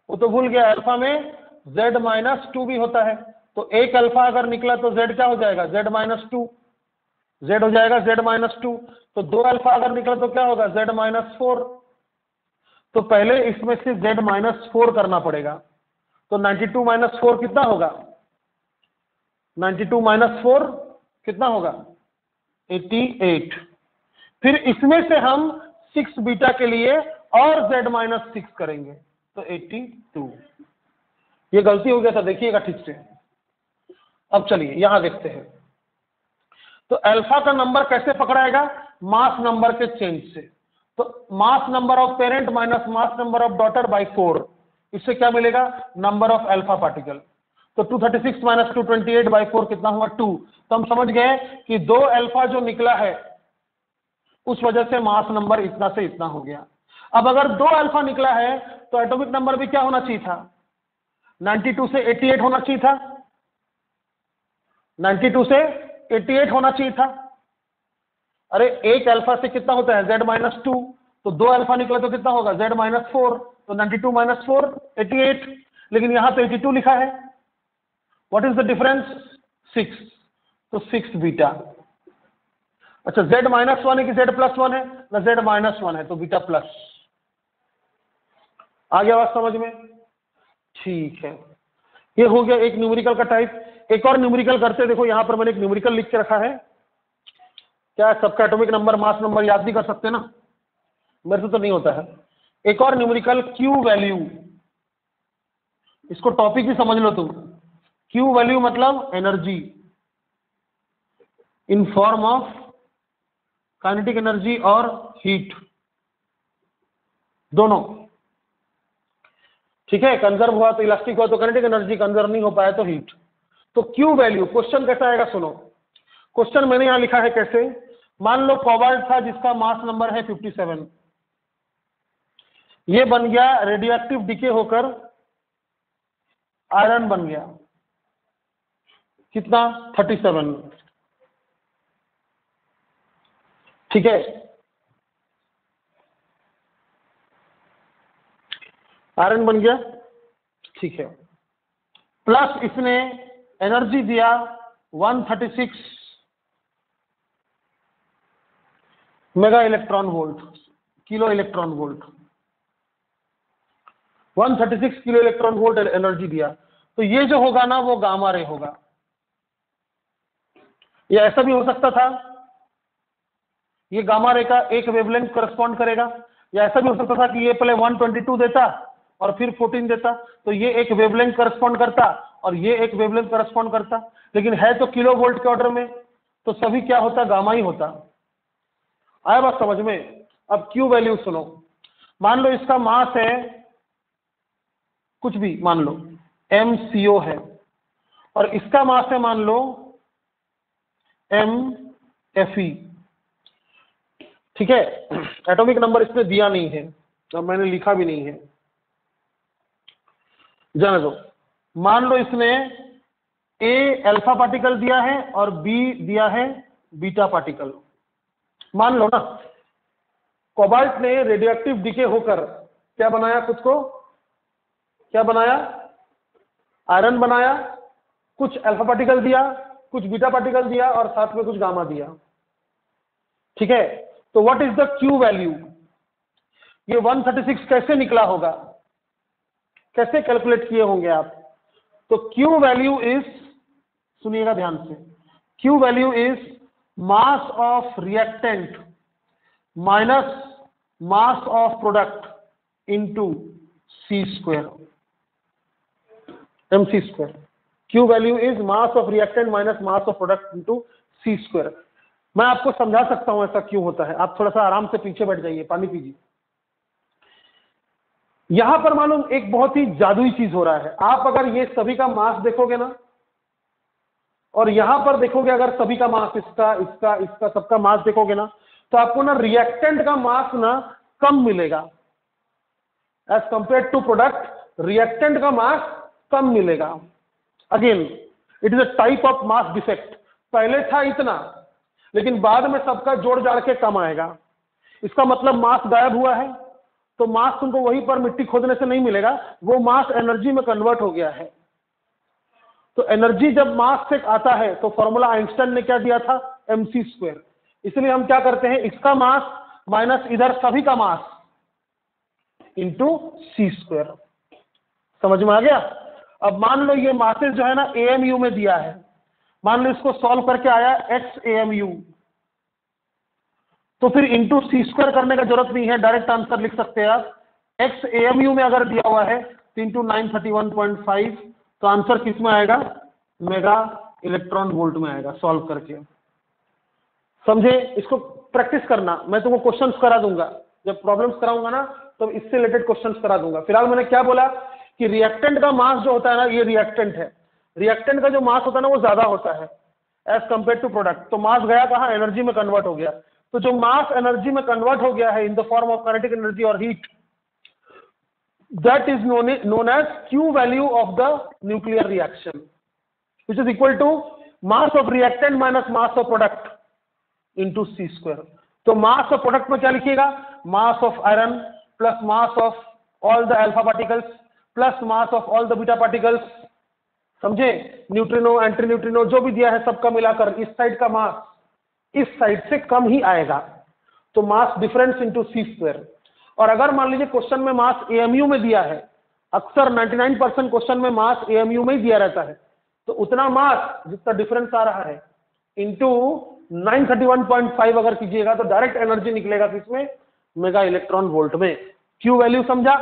वो तो भूल गया, अल्फा में z-2 भी होता है, तो एक अल्फा अगर निकला तो z क्या हो जाएगा, z-2, z हो जाएगा z-2, तो 2 अल्फा अगर निकला तो क्या होगा z-4, तो पहले इसमें से z-4 करना पड़ेगा, तो 92 - 4 कितना होगा, 92 - 4 कितना होगा 88, फिर इसमें से हम 6 बीटा के लिए और z-6 करेंगे तो 82। ये गलती हो गया था, देखिएगा ठीक से। अब चलिए यहां देखते हैं, तो अल्फा का नंबर कैसे पकड़ाएगा, मास नंबर के चेंज से, तो mass number of parent minus mass number of daughter by 4, इससे क्या मिलेगा, नंबर ऑफ अल्फा पार्टिकल। तो 236 - 228/4 कितना हुआ 2, तो हम समझ गए कि 2 अल्फा जो निकला है उस वजह से मास नंबर इतना से इतना हो गया। अब अगर 2 अल्फा निकला है तो एटॉमिक नंबर भी क्या होना चाहिए था, 92 से 88 होना चाहिए था, 92 से 88 होना चाहिए था। अरे एक अल्फा से कितना होता है z-2, तो 2 अल्फा निकला तो कितना होगा z-4, तो 92 - 4 88, लेकिन यहां तो 82 लिखा है, व्हाट इज द डिफरेंस 6, तो 6 बीटा। अच्छा z-1 है कि z+1 है, ना z-1 है तो बीटा प्लस। आ गया बात समझ में, ठीक है। ये हो गया एक न्यूमेरिकल का टाइप। एक और न्यूमेरिकल करते, देखो यहां पर मैंने एक न्यूमेरिकल लिख के रखा है। क्या सबका एटॉमिक नंबर मास नंबर याद नहीं कर सकते ना, मेरे से तो नहीं होता है। एक और न्यूमेरिकल क्यू वैल्यू, इसको टॉपिक भी समझ लो तुम। क्यू वैल्यू मतलब energy in form of kinetic energy और हीट, दोनों। ठीक है, कंजर्व हुआ तो इलास्टिक हुआ तो काइनेटिक एनर्जी, कंजर्व नहीं हो पाया तो हीट। तो क्यू वैल्यू, क्वेश्चन कैसा आएगा सुनो। क्वेश्चन मैंने यहां लिखा है कैसे, मान लो कोबाल्ट था जिसका मास नंबर है 57, ये बन गया रेडियोएक्टिव डिके होकर आयरन बन गया, कितना 37। ठीक है, आयरन बन गया, ठीक है। प्लस इसने एनर्जी दिया 136 mega electron volt, kilo electron volt, 136 kilo electron volt energy दिया। तो ये जो होगा ना वो गामा रे होगा। ये ऐसा भी हो सकता था, ये गामा रे का एक वेवलेंथ करस्पॉन्ड करेगा, या ऐसा भी हो सकता था कि ये पहले 122 देता और फिर 14 देता, तो ये एक वेवलेंथ करस्पॉन्ड करता और ये एक वेवलेंथ करस्पॉन्ड करता। लेकिन है तो किलो वोल्ट के ऑर्डर में, तो सभी क्या होता, गामा ही होता। आया बात समझ में। अब क्यू वैल्यू सुनो, मान लो इसका मास है कुछ भी, मान लो MCO है, और इसका मास है मान लो MFE। ठीक है, एटॉमिक नंबर इसमें दिया नहीं है और मैंने लिखा भी नहीं है, जाने दो। मान लो इसने A अल्फा पार्टिकल दिया है और B दिया है बीटा पार्टिकल। मान लो ना कोबाल्ट ने रेडियोएक्टिव डिके होकर क्या बनाया, खुद को क्या बनाया, आयरन बनाया, कुछ अल्फा पार्टिकल दिया, कुछ बीटा पार्टिकल दिया और साथ में कुछ गामा दिया। ठीक है, तो what is the Q value, ये 136 कैसे निकला होगा, कैसे कैलकुलेट किए होंगे आप। तो क्यू वैल्यू इज, सुनिएगा ध्यान से, Q value is mass of reactant minus mass of product into C square, MC square. Q value is mass of reactant minus mass of product into C square. मैं आपको समझा सकता हूं ऐसा क्यों होता है, आप थोड़ा सा आराम से पीछे बैठ जाइए, पानी पीजिए। यहां पर मालूम एक बहुत ही जादुई चीज हो रहा है। आप अगर ये सभी का मास देखोगे ना, और यहां पर देखोगे अगर सभी का मास, इसका इसका इसका सबका मास देखोगे ना, तो आपको ना रिएक्टेंट का मास ना कम मिलेगा as compare to product, reactant का मास कम मिलेगा। Again it is a type of mass defect. पहले था इतना, लेकिन बाद में सबका जोड़ जाड़ के कम आएगा। इसका मतलब मास गायब हुआ है, तो मास तुमको वहीं पर मिट्टी खोदने से नहीं मिलेगा, वो मास एनर्जी में कन्वर्ट हो गया है। तो एनर्जी जब मास से आता है तो फॉर्मूला आइंस्टाइन ने क्या दिया था, MC स्क्वायर। इसलिए हम क्या करते हैं, इसका मास माइनस इधर सभी का मास इंटू C स्क्वायर। समझ में आ गया। अब मान लो ये मासेस जो है ना AMU में दिया है, मान लो इसको सॉल्व करके आया XAMU, तो फिर इंटू C स्क्वायर करने का जरूरत नहीं है, डायरेक्ट आंसर लिख सकते हैं आप। XAMU में अगर दिया हुआ है तो इंटू 931.5, तो आंसर किस में आएगा, मेगा इलेक्ट्रॉन वोल्ट में आएगा सॉल्व करके। समझे, इसको प्रैक्टिस करना, मैं तुमको क्वेश्चंस करा दूंगा, जब प्रॉब्लम्स कराऊंगा ना तो इससे रिलेटेड क्वेश्चंस करा दूंगा। फिलहाल मैंने क्या बोला कि रिएक्टेंट का मास जो होता है ना, ये रिएक्टेंट है, रिएक्टेंट का जो मास होता है ना वो ज्यादा होता है एज कंपेयर टू प्रोडक्ट। तो मास गया कहाँ, एनर्जी में कन्वर्ट हो गया। तो जो मास एनर्जी में कन्वर्ट हो गया है in the form of kinetic energy और heat, that is known as Q value of the nuclear reaction, which is equal to mass of reactant minus mass of product into C square। तो mass of product में क्या लिखिएगा, mass of iron plus mass of all the alpha particles plus mass of all the beta particles। समझे, न्यूट्रिनो एंटी न्यूट्रिनो जो भी दिया है सबका मिलाकर इस साइड का मास इस साइड से कम ही आएगा, तो मास डिफरेंस इंटू C स्क्वायर। और अगर मान लीजिए क्वेश्चन में मास AMU में दिया है, अक्सर 99% क्वेश्चन में मास एएमयू में ही दिया रहता है, तो उतना मास जितना डिफरेंस आ रहा है इंटू 931.5 अगर कीजिएगा तो डायरेक्ट एनर्जी निकलेगा किसमें, मेगा इलेक्ट्रॉन वोल्ट में। क्यू वैल्यू समझा?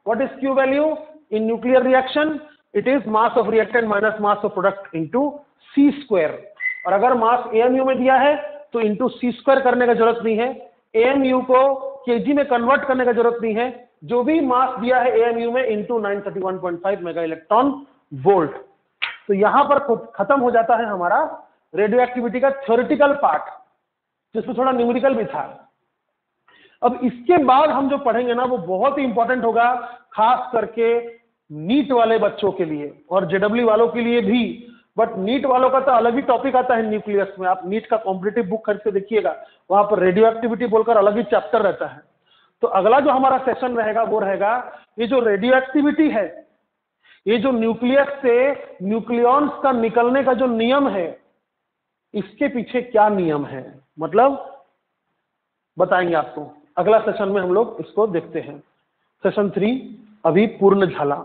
What is Q value in nuclear reaction? It is mass of reactant minus mass of product into c square. और अगर मास एएमयू में दिया है तो इंटू सी स्क्वायर करने का जरूरत नहीं है, एएमयू को केजी में कन्वर्ट करने का जरूरत नहीं है, जो भी मास दिया है एएमयू में इंटू 931.5 मेगा इलेक्ट्रॉन वोल्ट। तो यहां पर खत्म हो जाता है हमारा रेडियो एक्टिविटी का थ्योरेटिकल पार्ट, जिसमें थोड़ा न्यूमेरिकल भी था। अब इसके बाद हम जो पढ़ेंगे ना वो बहुत ही इंपॉर्टेंट होगा, खास करके नीट वाले बच्चों के लिए और जेडब्ल्यू वालों के लिए भी। बट नीट वालों का तो अलग ही टॉपिक आता है न्यूक्लियस में, आप नीट का कॉम्पिटिटिव बुक खरीद के देखिएगा, वहां पर रेडियो एक्टिविटी बोलकर अलग ही चैप्टर रहता है। तो अगला जो हमारा सेशन रहेगा वो रहेगा ये जो रेडियो एक्टिविटी है, ये जो न्यूक्लियस से न्यूक्लियॉन्स का निकलने का जो नियम है, इसके पीछे क्या नियम है, मतलब बताएंगे आपको। अगला सेशन में हम लोग इसको देखते हैं। सेशन 3 अभी पूर्ण झाला।